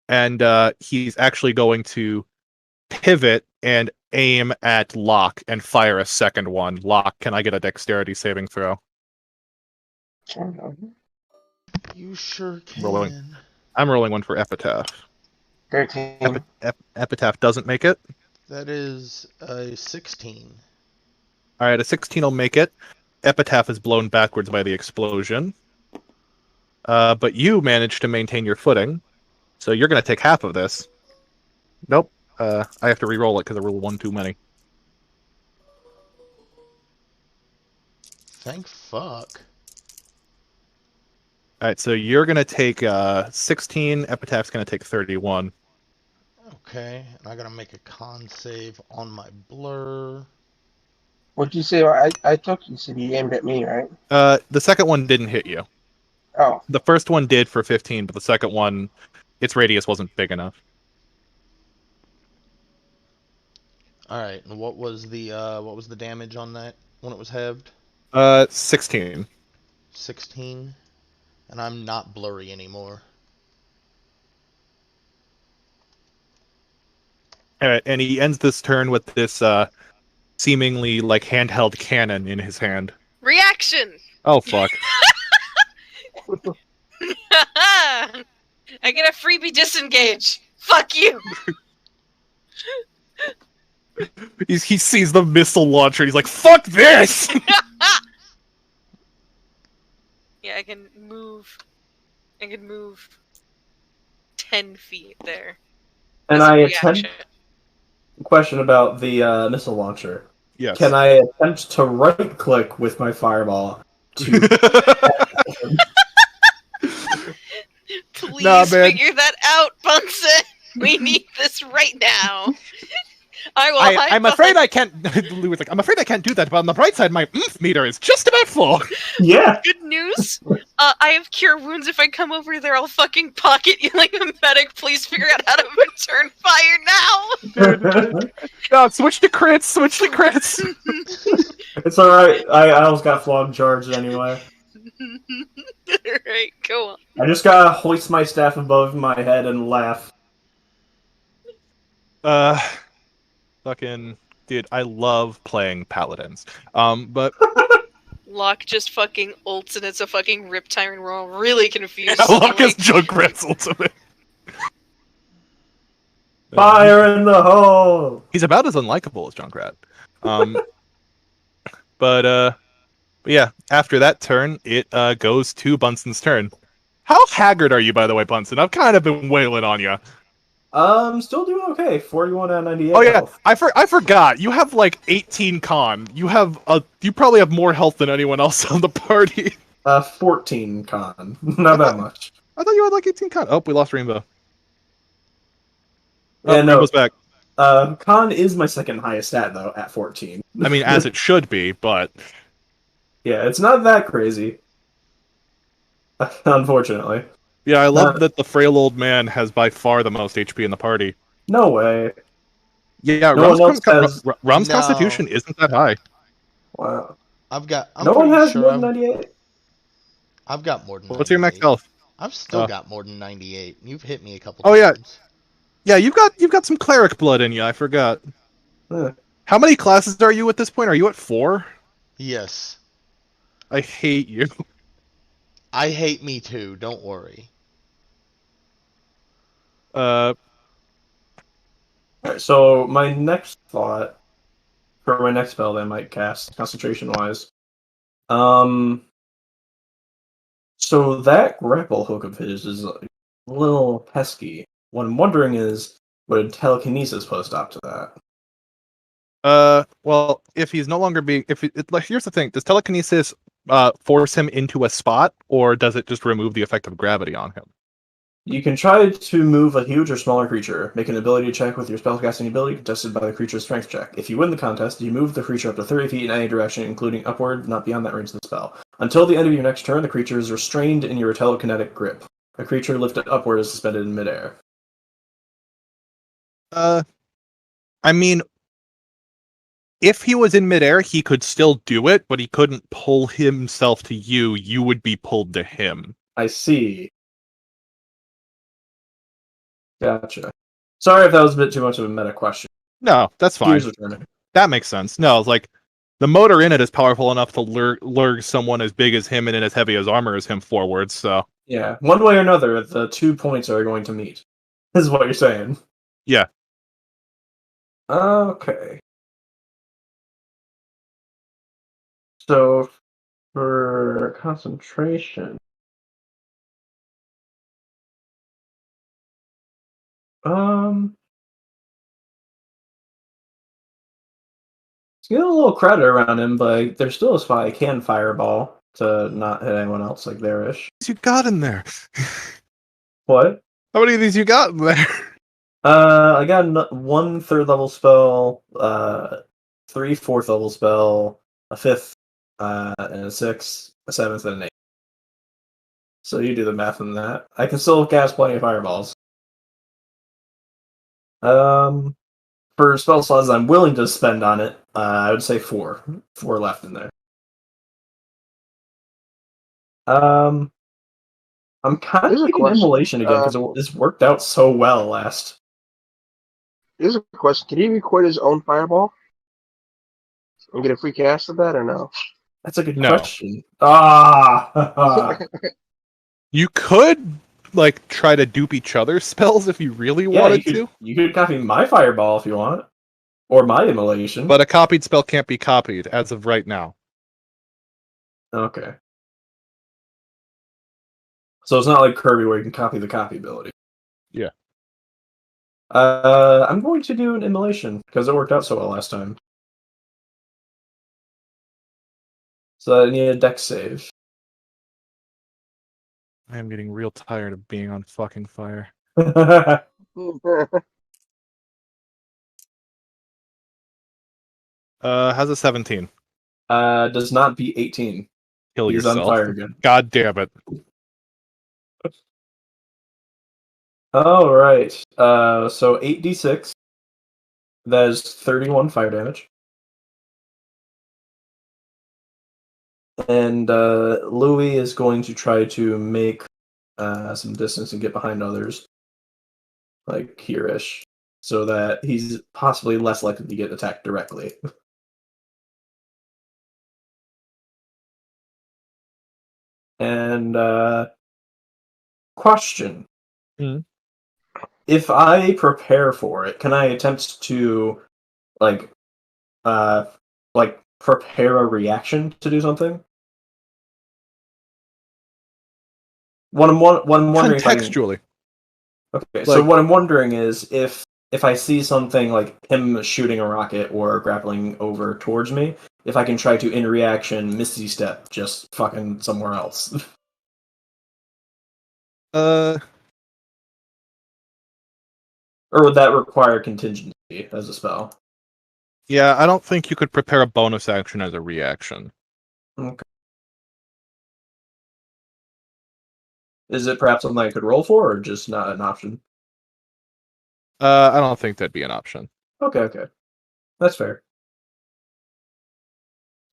And he's actually going to pivot and aim at Locke and fire a second one. Locke, can I get a dexterity saving throw? You sure can. Rolling. I'm rolling one for Epitaph. 13. Epitaph doesn't make it. That is a 16. All right, a 16 will make it. Epitaph is blown backwards by the explosion. But you managed to maintain your footing, so you're going to take half of this. Nope. I have to re-roll it because I rolled one too many. Thank fuck. All right, so you're going to take 16. Epitaph's going to take 31. Okay, and I gotta make a con save on my blur. What'd you say? I took you said you aimed at me, right? The second one didn't hit you. Oh, The first one did for 15, but the second one, its radius wasn't big enough. All right. And what was the damage on that when it was halved? 16. 16. And I'm not blurry anymore. And he ends this turn with this seemingly like handheld cannon in his hand. Reaction! Oh fuck! I get a freebie disengage. Fuck you. He sees the missile launcher and he's like, "Fuck this!" Yeah, I can move 10 feet there. And As a I reaction. attempt. Question about the missile launcher. Yes. Can I attempt to right click with my fireball to? Please Nah, man. figure that out, Bunsen. We need this right now. I will. I'm afraid I can't. Lou was like, "I'm afraid I can't do that." But on the bright side, my oomph meter is just about full. Yeah. Good news. I have cure wounds. If I come over there, I'll fucking pocket you like a medic. Please figure out how to return fire now. No, switch to crits. Switch to crits. It's alright. I almost got flogged charged anyway. Alright, go on. I just gotta hoist my staff above my head and laugh. Fucking dude, I love playing paladins. But Locke just fucking ults and it's a fucking Riptire and we're all really confused. Locke is Like, Junkrat's ultimate. Fire in the hole! He's about as unlikable as Junkrat. But yeah, after that turn, it goes to Bunsen's turn. How haggard are you, by the way, Bunsen? I've kind of been wailing on you. Still doing okay. 41 out of 98 Oh yeah, health. I forgot. You have like 18 con. You probably have more health than anyone else on the party. 14 con. Not that much. I thought you had like 18 con. Oh, we lost Rainbow. Yeah, no. Rainbow's back. Con is my second highest stat, though, at 14. I mean, as it should be, but... Yeah, it's not that crazy. Unfortunately. Yeah, I love that the frail old man has by far the most HP in the party. No way. Yeah, No one else has... Rum's No. constitution isn't that high. Wow. I'm No one pretty has sure more than 98? I've got more than 98. What's your max health? I've still Oh. got more than 98. You've hit me a couple Oh, yeah. times. Yeah, you've got some cleric blood in you, I forgot. Huh. How many classes are you at this point? Are you at 4? Yes. I hate you. I hate me too, don't worry. Alright, so my next thought, for my next spell that I might cast, concentration-wise, so that grapple hook of his is a little pesky. What I'm wondering is, would telekinesis put a stop to that? Well, if he's no longer being... here's the thing, does telekinesis force him into a spot, or does it just remove the effect of gravity on him? You can try to move a huge or smaller creature. Make an ability check with your spellcasting ability contested by the creature's strength check. If you win the contest, you move the creature up to 30 feet in any direction, including upward, not beyond that range of the spell. Until the end of your next turn, the creature is restrained in your telekinetic grip. A creature lifted upward is suspended in midair. I mean, if he was in midair, he could still do it, but he couldn't pull himself to you. You would be pulled to him. I see. Gotcha. Sorry if that was a bit too much of a meta question. No, that's fine. Here's returning. That makes sense. No, it's like the motor in it is powerful enough to lure someone as big as him and as heavy as armor as him forward. So Yeah, one way or another, the 2 points are going to meet. This is what you're saying. yeah, Okay. So, for concentration... He's getting a little credit around him, but there's still a spot I can fireball to not hit anyone else like there-ish. you got in there. What? How many of these you got in there? I got one third level spell, 3 4th level spell, a 5th, and a 6th, a 7th, and an 8th. So you do the math on that. I can still cast plenty of fireballs. For spell slots I'm willing to spend on it, I would say 4. 4 left in there. I'm kind Here's of a thinking question. immolation again because it's worked out so well last. Here's a question. Can he record his own fireball and get a free cast of that, or no? That's a good No. question. Ah! You could like try to dupe each other's spells if you really Yeah, wanted to, you could copy my fireball if you want. Or my immolation. but a copied spell can't be copied as of right now. Okay. So it's not like Kirby where you can copy the copy ability. Yeah. I'm going to do an immolation because it worked out so well last time. So I need a dex save. I am getting real tired of being on fucking fire. How's a 17? Does not beat 18. Kill He's on yourself. fire again. God damn it. All right. So 8d6. That is 31 fire damage. And Louis is going to try to make some distance and get behind others, like here-ish, so that he's possibly less likely to get attacked directly. And question. Hmm. If I prepare for it, can I attempt to like prepare a reaction to do something? What I'm wondering if I can... Contextually. Okay, so what I'm wondering is if I see something like him shooting a rocket or grappling over towards me, if I can try to, in reaction, Misty Step just fucking somewhere else. Or would that require contingency as a spell? Yeah, I don't think you could prepare a bonus action as a reaction. Okay. Is it perhaps something I could roll for, or just not an option? I don't think that'd be an option. Okay. That's fair.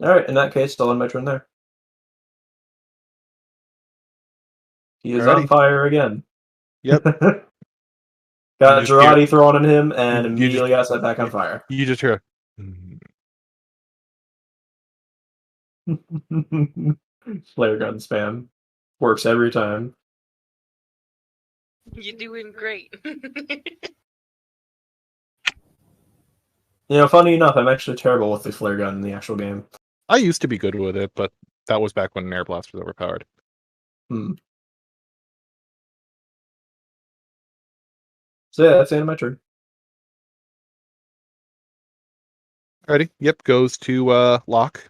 Alright, in that case, I'll end my turn there. He is on Alrighty. fire again. Yep. Got You just Girardi thrown at him, and you immediately just- got set back on fire. You just hear. Flare gun spam. Works every time. You're doing great. You know, funny enough, I'm actually terrible with the flare gun in the actual game. I used to be good with it, but that was back when an air blast was overpowered. So yeah, that's the end of my turn. Alrighty. Yep, goes to Locke.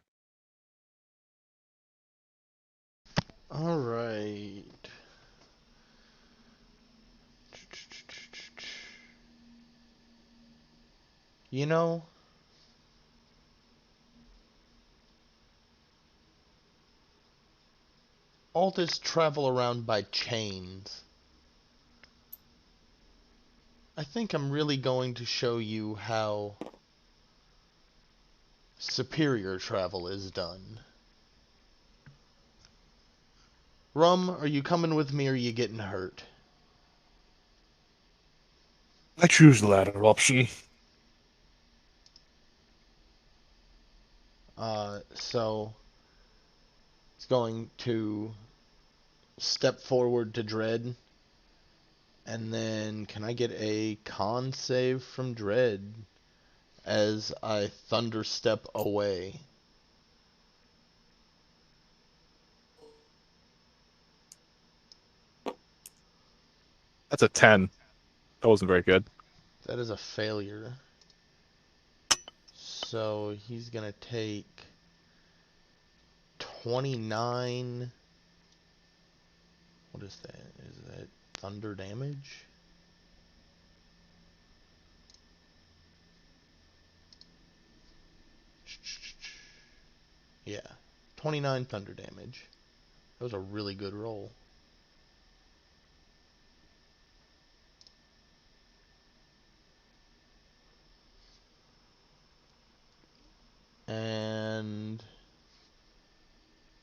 All right. You know, all this travel around by chains, I think I'm really going to show you how superior travel is done. Rum, are you coming with me or are you getting hurt? I choose the latter option. So it's going to step forward to Dread. And then can I get a con save from Dread as I thunder step away? That's a 10. That wasn't very good. That is a failure. So he's going to take 29. What is that? Is that thunder damage? Yeah, 29 thunder damage. That was a really good roll. And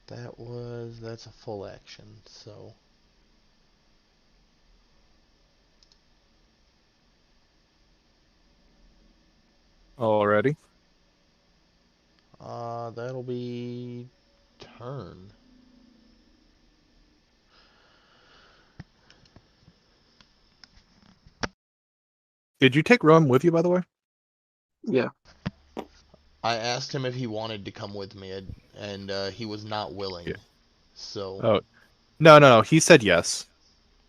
that's a full action, so Alrighty. that'll be turn. Did you take Rum with you, by the way? Yeah. I asked him if he wanted to come with me, and he was not willing. Yeah. So. Oh, no. He said yes.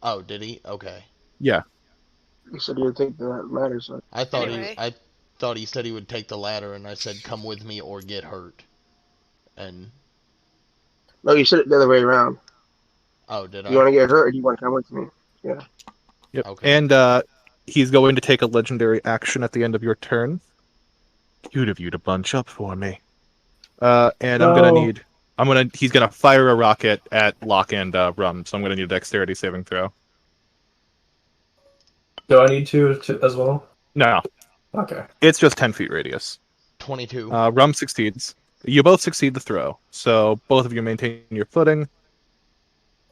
Oh, did he? Okay. Yeah. You said you would take the ladder, so. I thought Anyway. I thought he said he would take the ladder, and I said, "Come with me or get hurt." And No, you said it the other way around. oh, did Do you I? want to get hurt or do you want to come with me? Yeah. Yep. Okay. And he's going to take a legendary action at the end of your turn. Cute of you to bunch up for me. And No. he's gonna fire a rocket at Locke and Rum, so I'm gonna need a dexterity saving throw. Do I need to as well? No, Okay. it's just 10 feet radius. 22. Rum succeeds. You both succeed the throw, so both of you maintain your footing,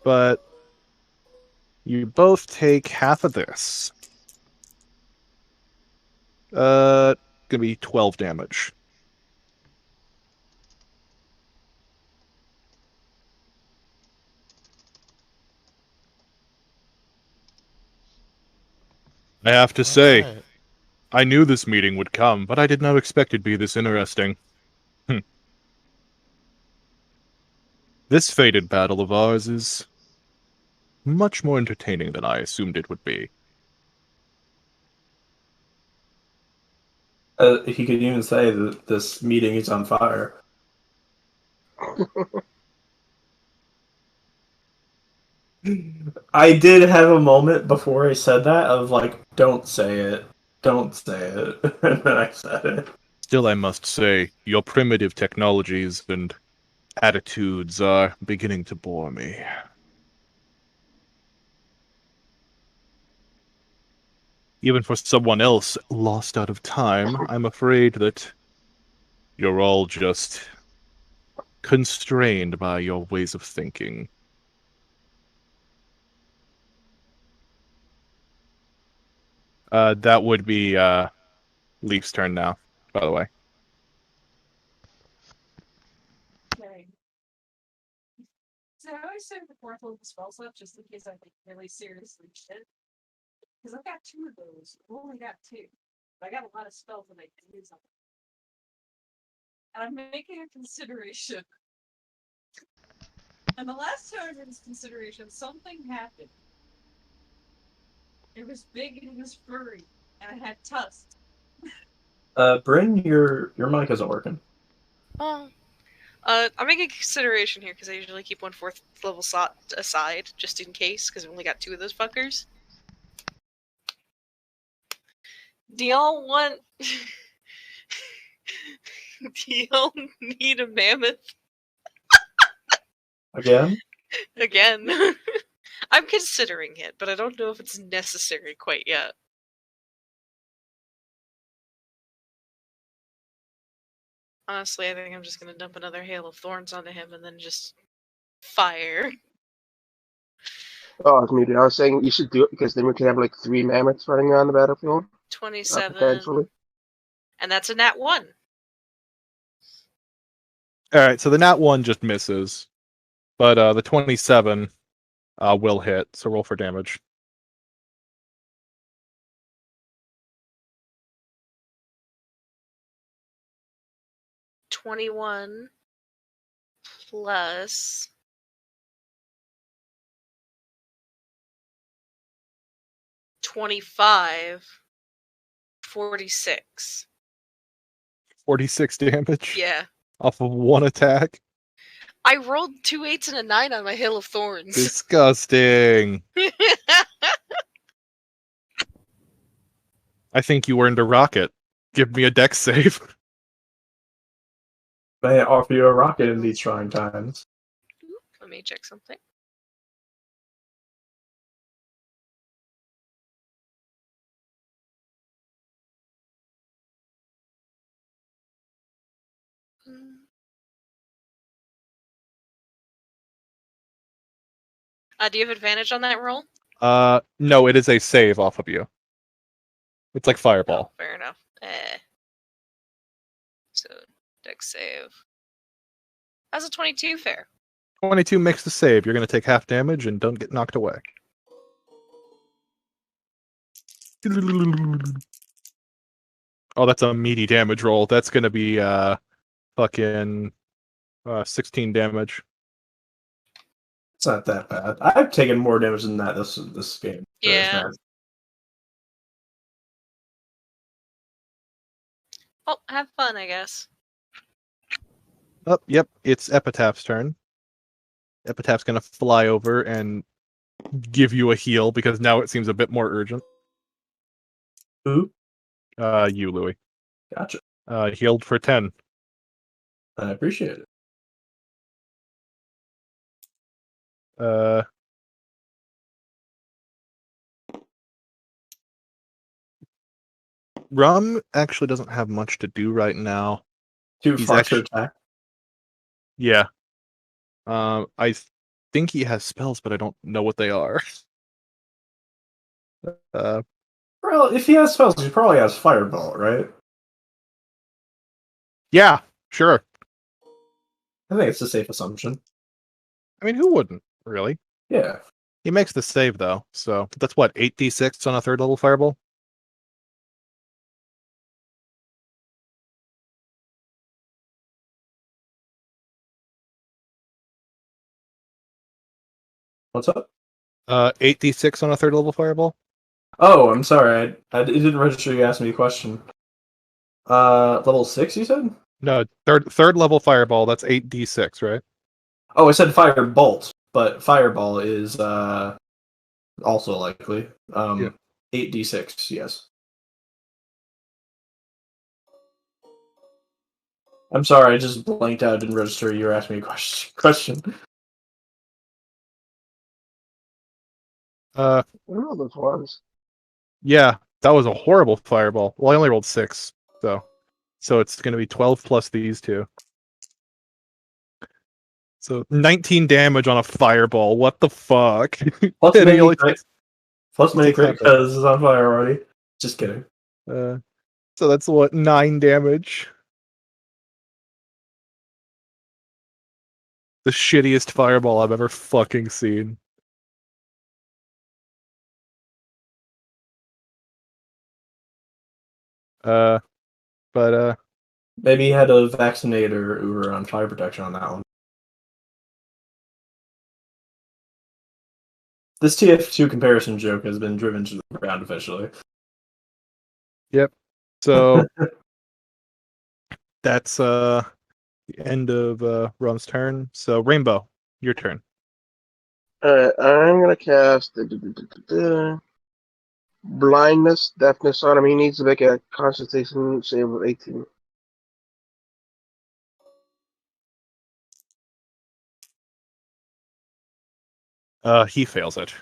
but you both take half of this. Gonna be 12 damage. I have to say, Alright. I knew this meeting would come, but I did not expect it to be this interesting. This fated battle of ours is much more entertaining than I assumed it would be. He could even say that this meeting is on fire. I did have a moment before I said that of like, don't say it. Don't say it. And then I said it. Still, I must say, your primitive technologies and attitudes are beginning to bore me. Even for someone else lost out of time, I'm afraid that you're all just constrained by your ways of thinking. That would be Leaf's turn now, by the way. Okay. So I always save the fourth level spells up just in case I think really seriously shit. Because I've got 2 of those. I've only got 2. But I got a lot of spells that I can use on them. And I'm making a consideration. And the last time I made this consideration, something happened. It was big and it was furry. And it had tusks. Bryn, your mic isn't working. Oh. I'm making a consideration here because I usually keep 1 4th level slot aside just in case because I've only got 2 of those fuckers. Do y'all want? Do y'all need a mammoth Again? again? I'm considering it, but I don't know if it's necessary quite yet. Honestly, I think I'm just gonna dump another hail of thorns onto him and then just fire. Oh, I was muted. I was saying you should do it because then we could have like 3 mammoths running around the battlefield. 27, Potentially. and that's a nat 1. Alright, so the nat 1 just misses. But the 27 will hit, so roll for damage. $21 plus $25, 46. 46 damage Yeah. off of 1 attack. I rolled 2 8s and a 9 on my Hail of Thorns. Disgusting. I think you earned a rocket. Give me a dex save. May I offer you a rocket in these trying times? Let me check something. Do you have advantage on that roll? No, it is a save off of you. It's like Fireball. Oh, fair enough. So, dex save. How's a 22 fair? 22 makes the save. You're going to take half damage and don't get knocked away. Oh, that's a meaty damage roll. That's going to be fucking 16 damage. It's not that bad. I've taken more damage than that this game. So Yeah. Well, have fun, I guess. Oh, yep. It's Epitaph's turn. Epitaph's going to fly over and give you a heal because now it seems a bit more urgent. Who? You, Louis. Gotcha. Healed for 10. I appreciate it. Rum actually doesn't have much to do right now. He's to attack. Yeah. I think he has spells, but I don't know what they are. Well, if he has spells, he probably has Fireball, right? Yeah, sure. I think it's a safe assumption. I mean, who wouldn't, really? Yeah. He makes the save, though, so that's what, 8d6 on a 3rd level Fireball? What's up? 8d6 on a 3rd level Fireball? Oh, I'm sorry. It didn't register you asked me a question. Level 6, you said? No, third level Fireball, that's 8d6, right? Oh, I said Firebolt, but Fireball is also likely. Yeah. 8d6, yes. I'm sorry, I just blanked out, didn't register you were asking me a question. What are those ones? Yeah, that was a horrible Fireball. Well, I only rolled 6, so it's going to be 12 plus these two. So 19 damage on a Fireball. What the fuck? Plus And he many only crit, takes- plus many takes crit half it. because it's on fire already. Just kidding. So that's what, 9 damage. The shittiest Fireball I've ever fucking seen. But Maybe he had a vaccinator Uber on fire protection on that one. This TF2 comparison joke has been driven to the ground officially. Yep. So that's the end of Rum's turn. So Rainbow, your turn. Alright, I'm gonna cast blindness, deafness on him. He needs to make a concentration save of 18. He fails it.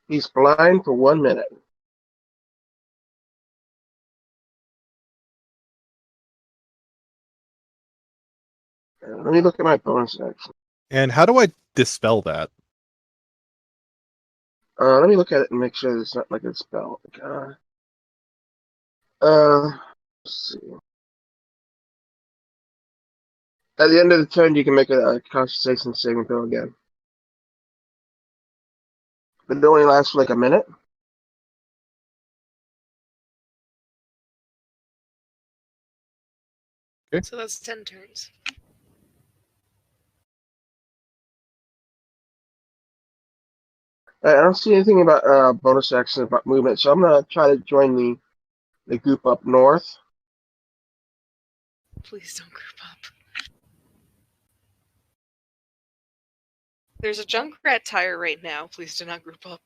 He's blind for 1 minute. Let me look at my bonus action. And how do I dispel that? Let me look at it and make sure it's not like a spell. Let's see. At the end of the turn, you can make a concentration saving throw again. But it only lasts for like a minute. So that's 10 turns. I don't see anything about bonus action about movement, so I'm gonna try to join the group up north. Please don't group up. There's a Junkrat tire right now. Please do not group up.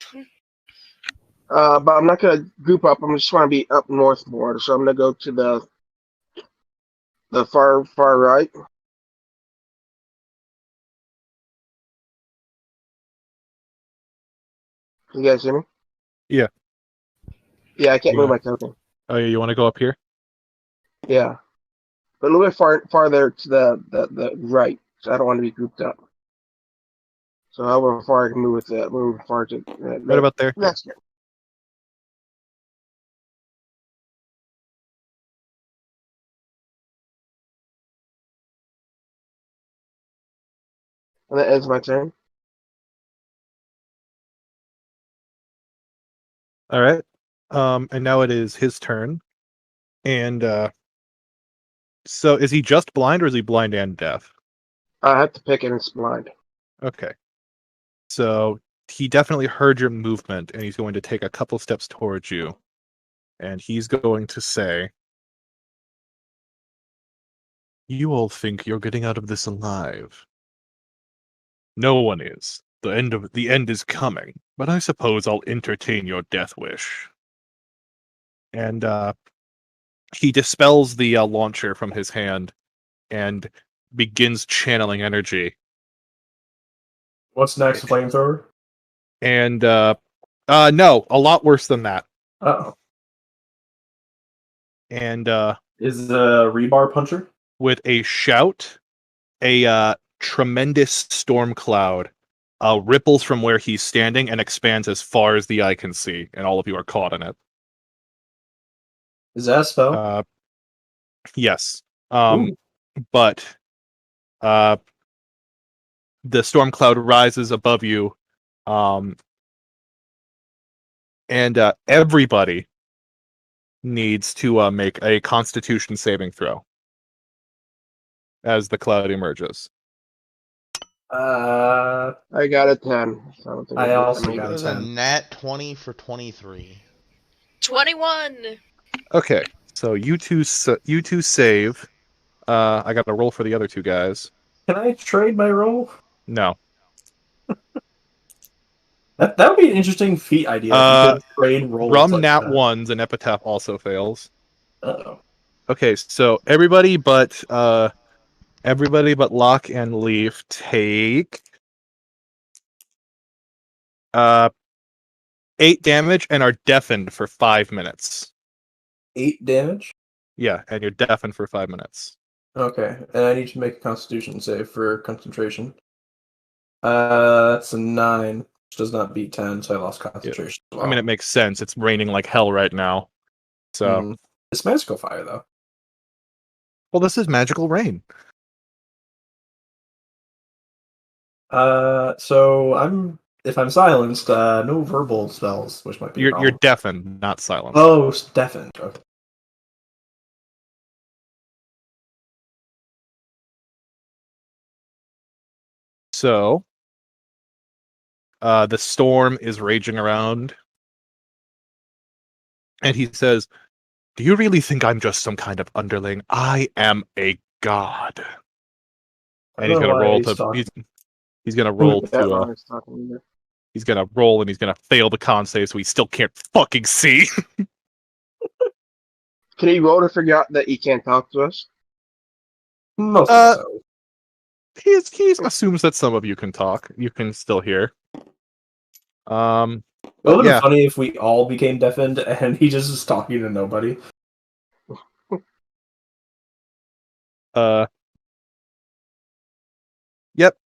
But I'm not gonna group up. I'm just want to be up north more, so I'm gonna go to the far right. You guys hear me? Yeah. Yeah, I can't You move wanna- my token. Oh, yeah, you want to go up here? Yeah, but a little bit farther to the right. So I don't want to be grouped up. So however far I can move with move far to Right about there. that's good. And that ends my turn. All right. And now it is his turn. And so is he just blind or is he blind and deaf? I have to pick and it's blind. Okay. So he definitely heard your movement and he's going to take a couple steps towards you. And he's going to say, "You all think you're getting out of this alive. No one is. The end is coming, but I suppose I'll entertain your death wish." And he dispels the launcher from his hand and begins channeling energy. What's next? Flamethrower? And no, a lot worse than that. Oh. And Is the rebar puncher? with a shout, a tremendous storm cloud ripples from where he's standing and expands as far as the eye can see, and all of you are caught in it. Is that a spell? Yes. Ooh. But the storm cloud rises above you, and everybody needs to make a Constitution saving throw as the cloud emerges. I I got a 10. So I don't think also made got it. a There's a 10. nat 20 for 23. 21. Okay, so you two save. I got to roll for the other two guys. Can I trade my roll? No. That would be an interesting feat idea. If you could trade rolls Rum like nat that. ones and Epitaph also fails. Uh-oh. Okay, so everybody but Locke and Leaf take 8 damage and are deafened for 5 minutes. 8 damage? Yeah, and you're deafened for 5 minutes. Okay, and I need to make a Constitution save for concentration. That's a 9, which does not beat 10, so I lost concentration. as well. I mean, it makes sense. It's raining like hell right now. So, It's magical fire, though. well, this is magical rain. So if I'm silenced, no verbal spells, which might be a You're problem. deafened, not silenced. Oh, deafened. Okay. So, the storm is raging around, and he says, "Do you really think I'm just some kind of underling? I am a god." And he's gonna roll to. He's gonna roll That to. wrong is talking either. He's gonna roll, and he's gonna fail the con save, so he still can't fucking see. Can he roll to figure out that he can't talk to us? Most of so. He assumes that some of you can talk. You can still hear. It would But have yeah, been funny if we all became deafened and he just is talking to nobody. Yep.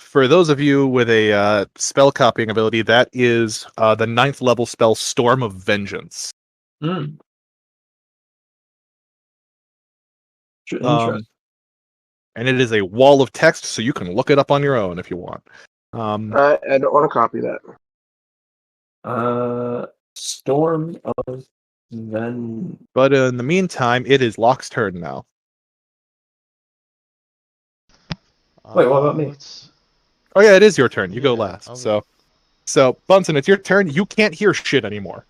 For those of you with a spell copying ability, that is the 9th level spell, Storm of Vengeance. Interesting. And it is a wall of text, so you can look it up on your own if you want. I don't want to copy that. Storm of Vengeance. But in the meantime, it is Locke's turn now. Wait, what about me? Oh yeah, it is your turn. You go Yeah, last. okay. So Bunsen, it's your turn. You can't hear shit anymore.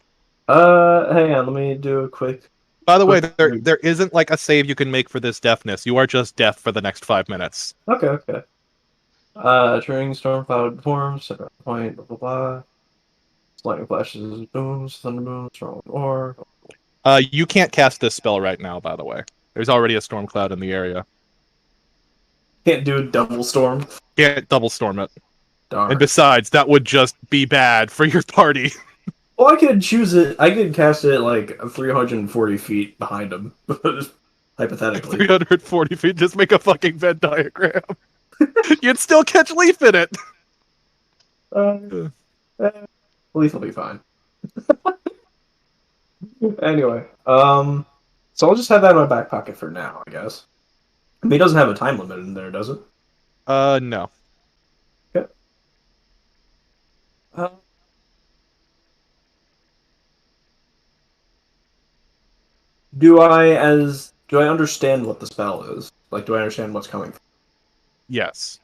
Hang on, let me do a quick. By the way, there isn't like a save you can make for this deafness. You are just deaf for the next 5 minutes. Okay. Turning storm cloud forms, center point, blah blah blah. Lightning flashes, booms, thunder booms, strong or. You can't cast this spell right now, by the way. There's already a storm cloud in the area. Can't do a double storm. Can't double storm it. And besides, that would just be bad for your party. Well, I could choose it. I could cast it like 340 feet behind him, hypothetically. 340 feet, just make a fucking Venn diagram. You'd still catch Leaf in it. Leaf will be fine. Anyway, so I'll just have that in my back pocket for now, I guess. I mean, it doesn't have a time limit in there, does it? No. Okay. Do I understand what the spell is? Like, do I understand what's coming? Yes.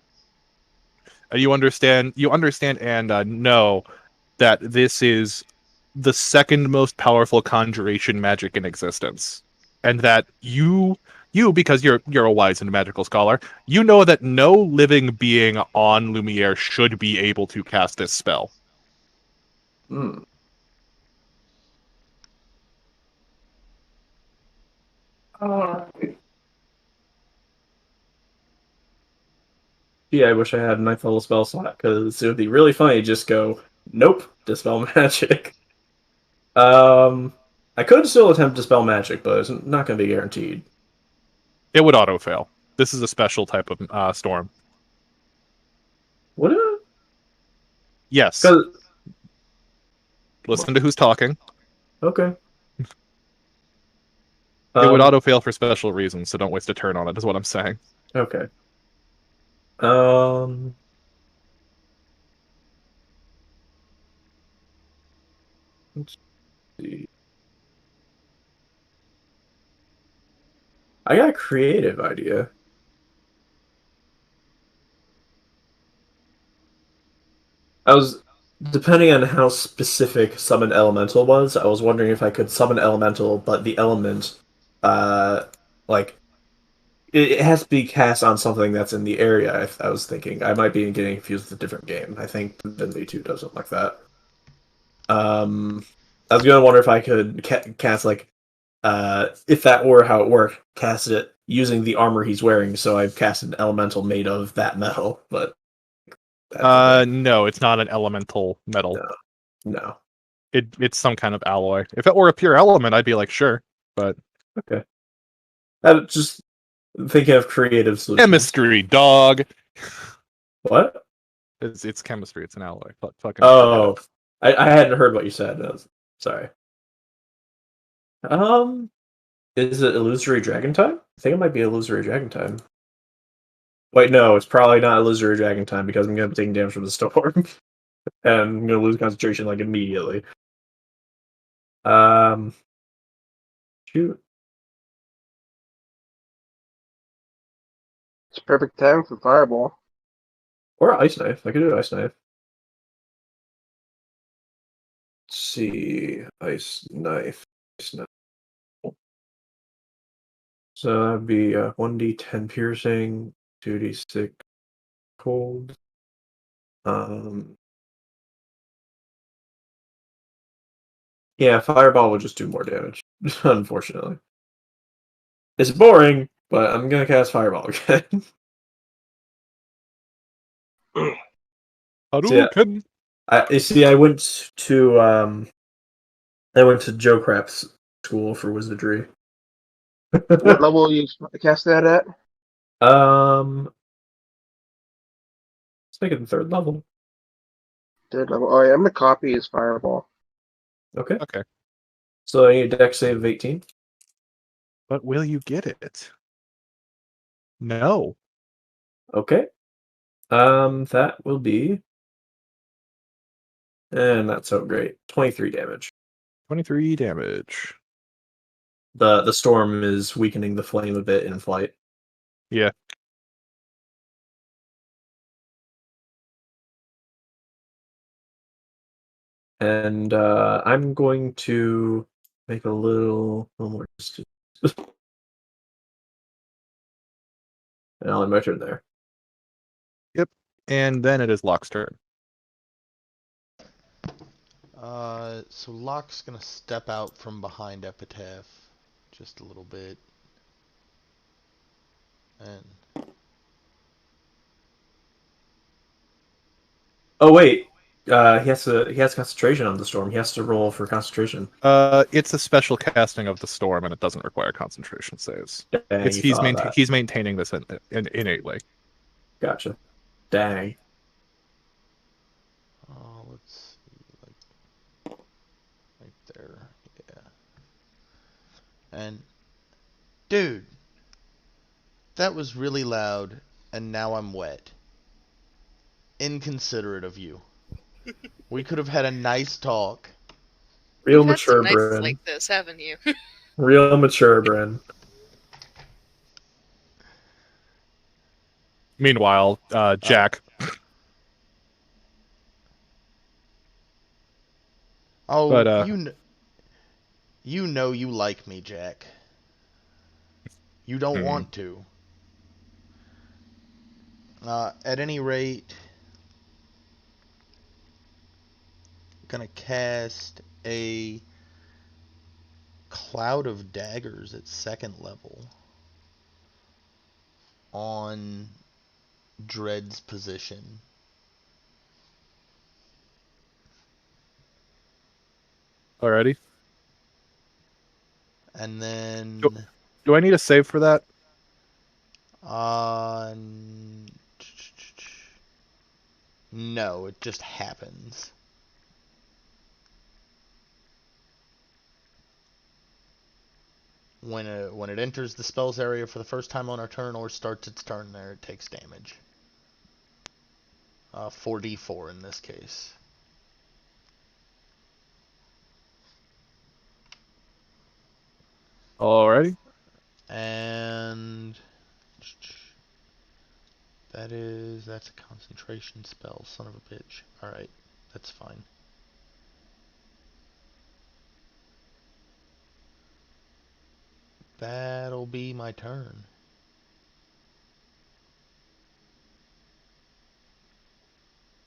You understand and know that this is the second most powerful conjuration magic in existence. And that you because you're a wise and magical scholar, you know that no living being on Lumiere should be able to cast this spell. Hmm. Alright. Yeah, I wish I had a ninth level spell slot, because it would be really funny to just go, nope, dispel magic. I could still attempt dispel magic, but it's not going to be guaranteed. It would auto fail. This is a special type of storm. Would it? Yes. 'Cause- Listen to who's talking. okay. It would auto fail for special reasons, so don't waste a turn on it, is what I'm saying. Okay. Let's see. I got a creative idea. I was, depending on how specific summon elemental was, I was wondering if I could summon elemental, but the element, like, it has to be cast on something that's in the area. I was thinking I might be getting confused with a different game. I think Divinity 2 doesn't like that. I was gonna wonder if I could cast like, if that were how it worked, cast it using the armor he's wearing. So I've cast an elemental made of that metal, but No, it's not an elemental metal. no. It's some kind of alloy. If it were a pure element, I'd be like, sure, but Okay. I'm just thinking of creative solutions. chemistry, dog. What? It's chemistry. It's an alloy. Fucking. Oh, I hadn't heard what you said. Sorry. Is it illusory dragon time? I think it might be illusory dragon time. Wait, no, it's probably not illusory dragon time, because I'm gonna be taking damage from the storm, and I'm gonna lose concentration like immediately. Shoot. It's perfect time for fireball. Or ice knife. I could do ice knife. Let's see, ice knife. So that'd be 1d10 piercing, 2d6 cold. Yeah, fireball will just do more damage, unfortunately. It's boring, but I'm gonna cast fireball again. Hadouken. I went to Joe Crap's school for wizardry. What level you cast that at? Let's make it the third level. Third level. Oh yeah, I'm gonna copy his fireball. Okay. Okay. So I need a dex save of 18. But will you get it? No. Okay. That will be, and not so great. 23 damage. 23 damage. The storm is weakening the flame a bit in flight. Yeah. And I'm going to make a little more distance. And I'll end my turn there. Yep. And then it is Locke's turn. So Locke's gonna step out from behind Epitaph just a little bit. And Oh wait, he has concentration on the storm. He has to roll for concentration. It's a special casting of the storm, and it doesn't require concentration saves. Dang, you thought of that. He's maintaining this innately. Gotcha. Dang. Let's see, like right there, yeah. And dude, that was really loud, and now I'm wet. Inconsiderate of you. We could have had a nice talk. Real You've had some mature, nights Bryn. like this, haven't you? Real mature, Bryn. Meanwhile, Jack. Oh, But, you know you like me, Jack. You don't want to. At any rate, gonna cast a Cloud of Daggers at 2nd level on Dread's position. Alrighty. And then Do I need a save for that? no, it just happens. When it enters the spell's area for the first time on our turn or starts its turn there, it takes damage. 4d4 in this case. Alrighty. And that's a concentration spell, son of a bitch. Alright, that's fine. That'll be my turn.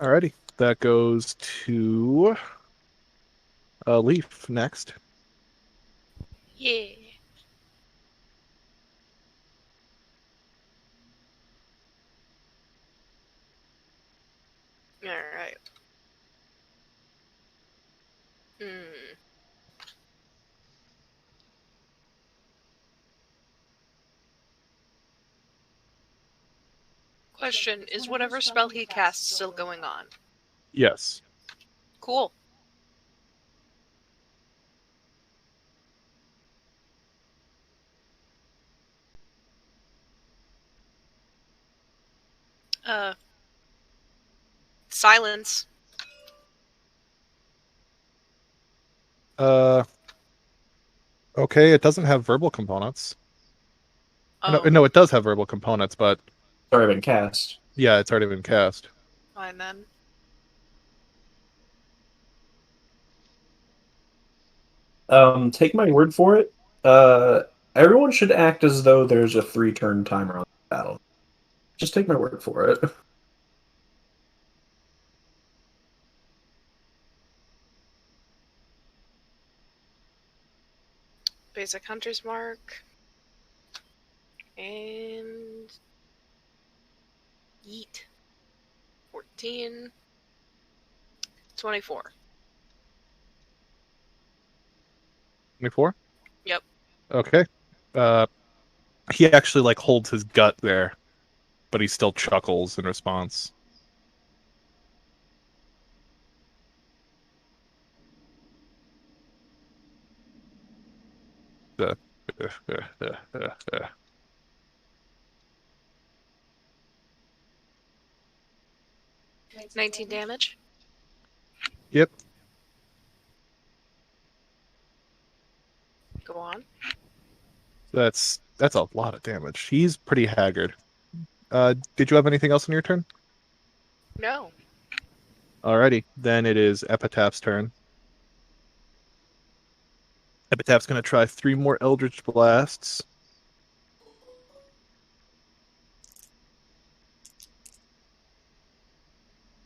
Alrighty. That goes to Leaf next. Yeah. Alright. Question, is whatever spell he casts still going on? Yes. Cool. Silence. Okay, it doesn't have verbal components. Oh, No, it does have verbal components, but It's already been cast. yeah, it's already been cast. fine then. Take my word for it. Everyone should act as though there's a 3-turn timer on the battle. Just take my word for it. Basic Hunter's Mark. And... Yeet. 14. 24. 24? Yep. Okay. He actually like holds his gut there, but he still chuckles in response. Uh, 19 damage. Yep. Go on. That's a lot of damage. He's pretty haggard. Did you have anything else on your turn? No. Alrighty, then it is Epitaph's turn. Epitaph's gonna try 3 more Eldritch Blasts.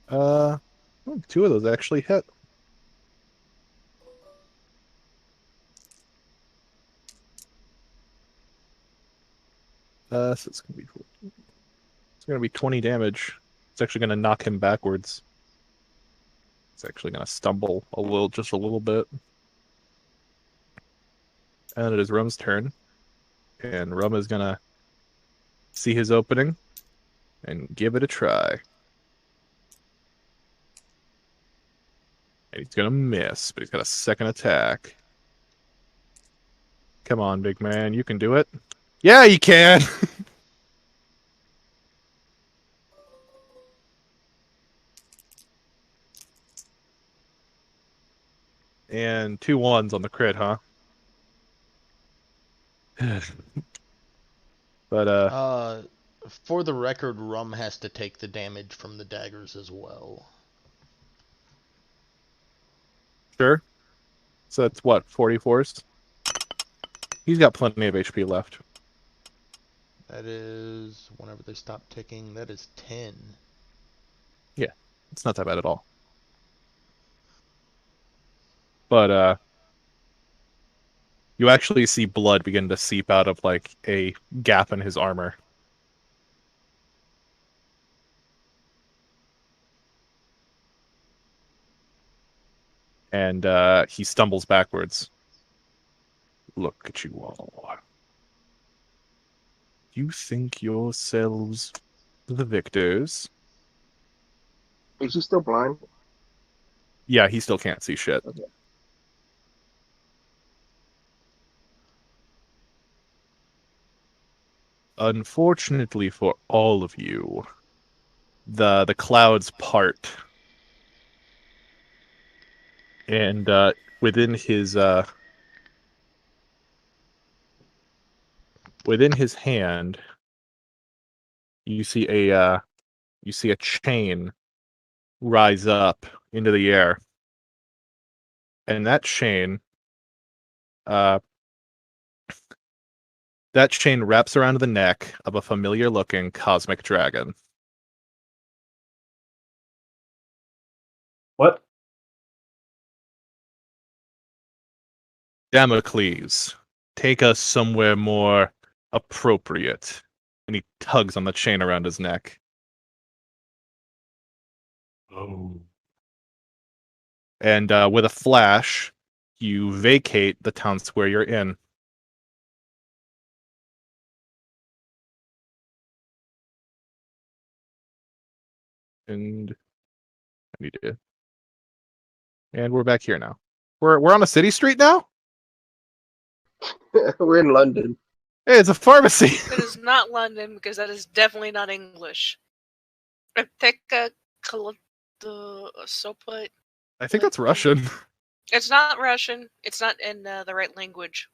Oh, 2 of those actually hit. So it's gonna be 20 damage. It's actually gonna knock him backwards. He's actually going to stumble just a little bit. And it is Rum's turn. And Rum is going to see his opening and give it a try. And he's going to miss, but he's got a second attack. Come on, big man. You can do it. Yeah, you can! And 2 1s on the crit, huh? But, For the record, Rum has to take the damage from the daggers as well. sure. So that's what, 44s? He's got plenty of HP left. That is, whenever they stop ticking, that is 10. Yeah, it's not that bad at all. But, you actually see blood begin to seep out of, like, a gap in his armor. And, he stumbles backwards. Look at you all. You think yourselves the victors? Is he still blind? Yeah, he still can't see shit. Okay. Unfortunately for all of you, the clouds part. And within his hand, you see a chain rise up into the air. And that chain wraps around the neck of a familiar looking cosmic dragon. What? Damocles, take us somewhere more appropriate. And he tugs on the chain around his neck. Oh. And with a flash, you vacate the town square you're in. And I need to. And we're back here now. We're on a city street now? We're in London. Hey, it's a pharmacy. That is not London, because that is definitely not English. Epitaph Sopa. I think that's Russian. It's not Russian. It's not in the right language.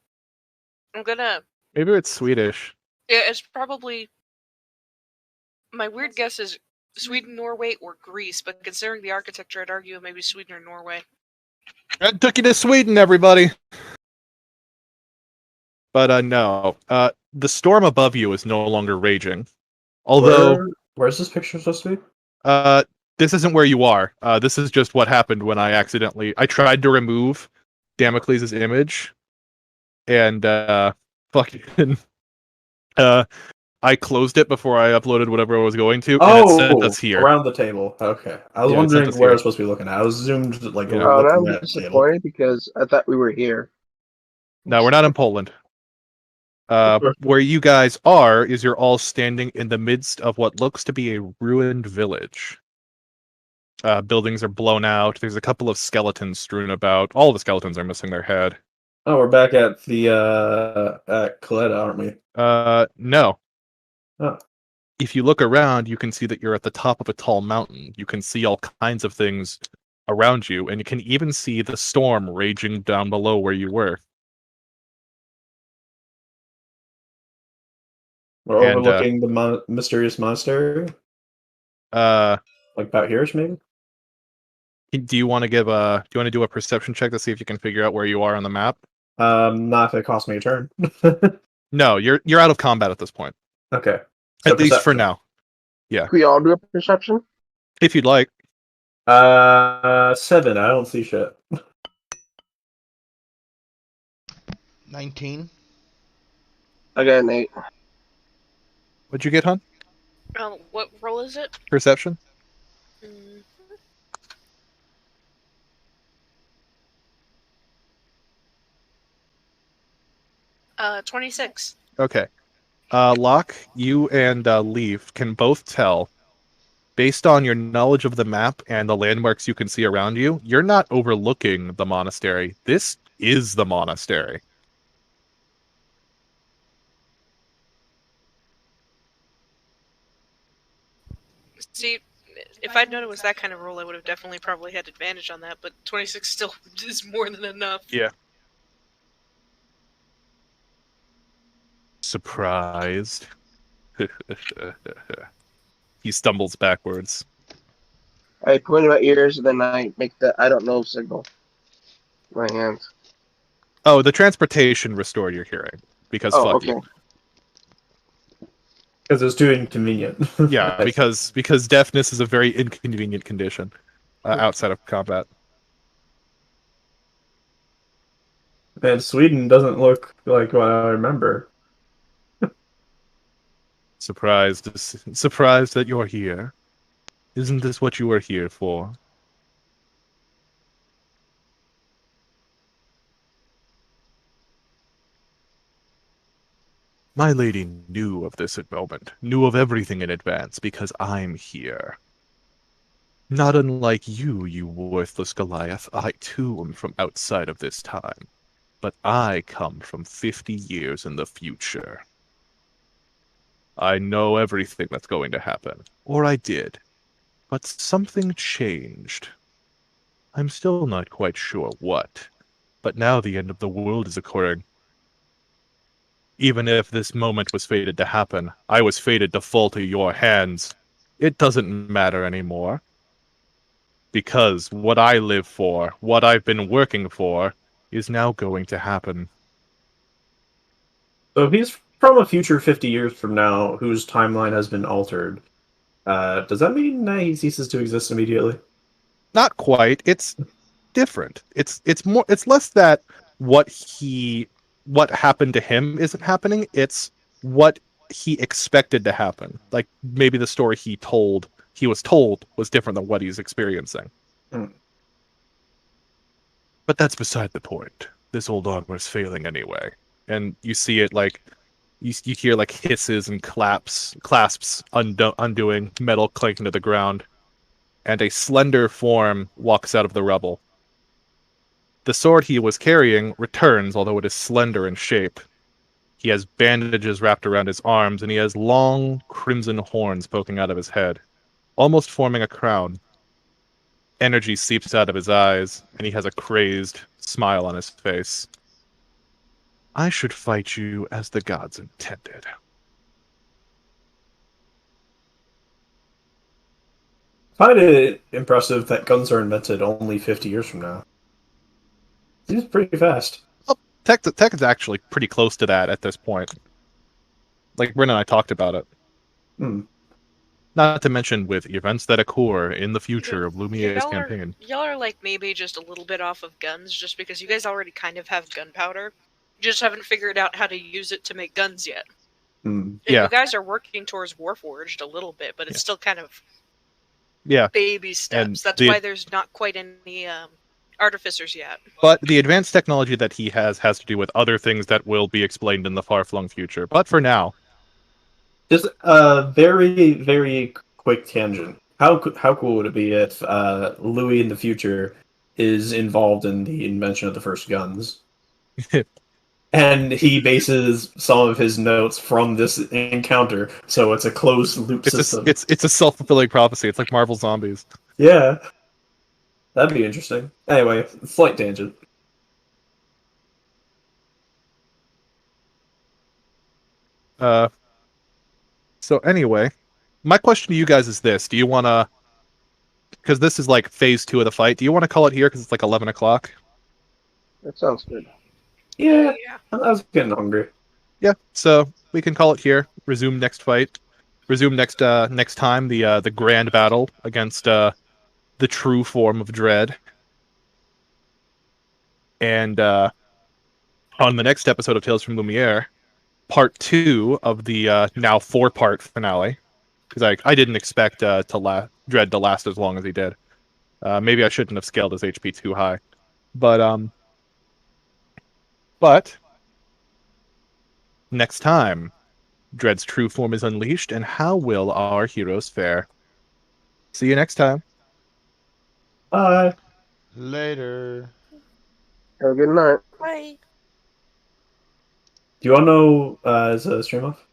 I'm gonna. Maybe it's Swedish. Yeah, it's probably. My weird guess is Sweden, Norway, or Greece, but considering the architecture, I'd argue maybe Sweden or Norway. I took you to Sweden, everybody. But no, the storm above you is no longer raging. Although, Where's this picture supposed to be? this isn't where you are. This is just what happened when I tried to remove Damocles' image, and fucking, I closed it before I uploaded whatever I was going to, and it sent us here. Around the table. Okay, I was Yeah, wondering sent us where I here. was supposed to be looking at. I was zoomed like Yeah. Oh, looking I'm at the table. disappointed because I thought we were here. No, we're not in Poland. Where you guys are is you're all standing in the midst of what looks to be a ruined village. Buildings are blown out. There's a couple of skeletons strewn about. All the skeletons are missing their head. Oh, we're back at the at Coletta, aren't we? No. Oh. If you look around, you can see that you're at the top of a tall mountain. You can see all kinds of things around you, and you can even see the storm raging down below where you were. We're And, overlooking the mysterious monastery. Like about here-ish, maybe. Do you want to do a perception check to see if you can figure out where you are on the map? Not if it costs me a turn. No, you're out of combat at this point. Okay. At least for now. Yeah. Can we all do a perception? If you'd like. 7. I don't see shit. 19. I got an 8. What'd you get, hon? What roll is it? Perception? 26. Okay. Locke, you and Leaf can both tell, based on your knowledge of the map and the landmarks you can see around you, you're not overlooking the monastery. This is the monastery. See, if I'd known it was that kind of roll, I would have definitely probably had advantage on that, but 26 still is more than enough. Yeah. Surprised. He stumbles backwards. I point in my ears and then I make the I don't know signal. My hands. Oh, the transportation restored your hearing. Because Oh, fuck okay. you. Because it's too inconvenient. Yeah, because deafness is a very inconvenient condition outside of combat. And Sweden doesn't look like what I remember. Surprised that you're here. Isn't this what you were here for? My lady knew of this moment, knew of everything in advance, because I'm here. Not unlike you, you worthless Goliath, I too am from outside of this time. But I come from 50 years in the future. I know everything that's going to happen. Or I did. But something changed. I'm still not quite sure what. But now the end of the world is occurring. Even if this moment was fated to happen, I was fated to fall to your hands. It doesn't matter anymore. Because what I live for, what I've been working for, is now going to happen. So if he's from a future 50 years from now whose timeline has been altered, does that mean that he ceases to exist immediately? Not quite. It's different. It's less that what happened to him isn't happening. It's what he expected to happen. Like maybe the story he was told was different than what he's experiencing. Hmm. But that's beside the point. This old armor is failing anyway. And you see it like you hear like hisses and clasps undoing, metal clanking to the ground, and a slender form walks out of the rubble. The sword he was carrying returns, although it is slender in shape. He has bandages wrapped around his arms, and he has long, crimson horns poking out of his head, almost forming a crown. Energy seeps out of his eyes, and he has a crazed smile on his face. I should fight you as the gods intended. I find it impressive that guns are invented only 50 years from now. Seems pretty fast. Oh, tech is actually pretty close to that at this point. Like, Bryn and I talked about it. Hmm. Not to mention with events that occur in the future of Lumiere's campaign. Y'all are like maybe just a little bit off of guns just because you guys already kind of have gunpowder. You just haven't figured out how to use it to make guns yet. Hmm. And Yeah. you guys are working towards Warforged a little bit, but it's still kind of Yeah. baby steps. And That's why there's not quite any artificers yet. But the advanced technology that he has to do with other things that will be explained in the far-flung future. But for now, Just a very, very quick tangent. How cool would it be if Louis in the future is involved in the invention of the first guns? And he bases some of his notes from this encounter, so it's a closed loop system. It's a self-fulfilling prophecy. It's like Marvel Zombies. Yeah. That'd be interesting. Anyway, slight tangent. So anyway, my question to you guys is this: do you want to? Because this is like phase 2 of the fight. Do you want to call it here? Because it's like 11 o'clock. That sounds good. Yeah, I was getting hungry. Yeah. So we can call it here. Resume next fight. Resume next time the grand battle against the true form of dread. And on the next episode of Tales from Lumiere, part 2 of the now 4-part finale, because I didn't expect Dread to last as long as he did. Maybe I shouldn't have scaled his HP too high, but Next time, Dread's true form is unleashed, and how will our heroes fare? See you next time. Bye. Later. Have a good night. Bye. Do you want to know is the stream off?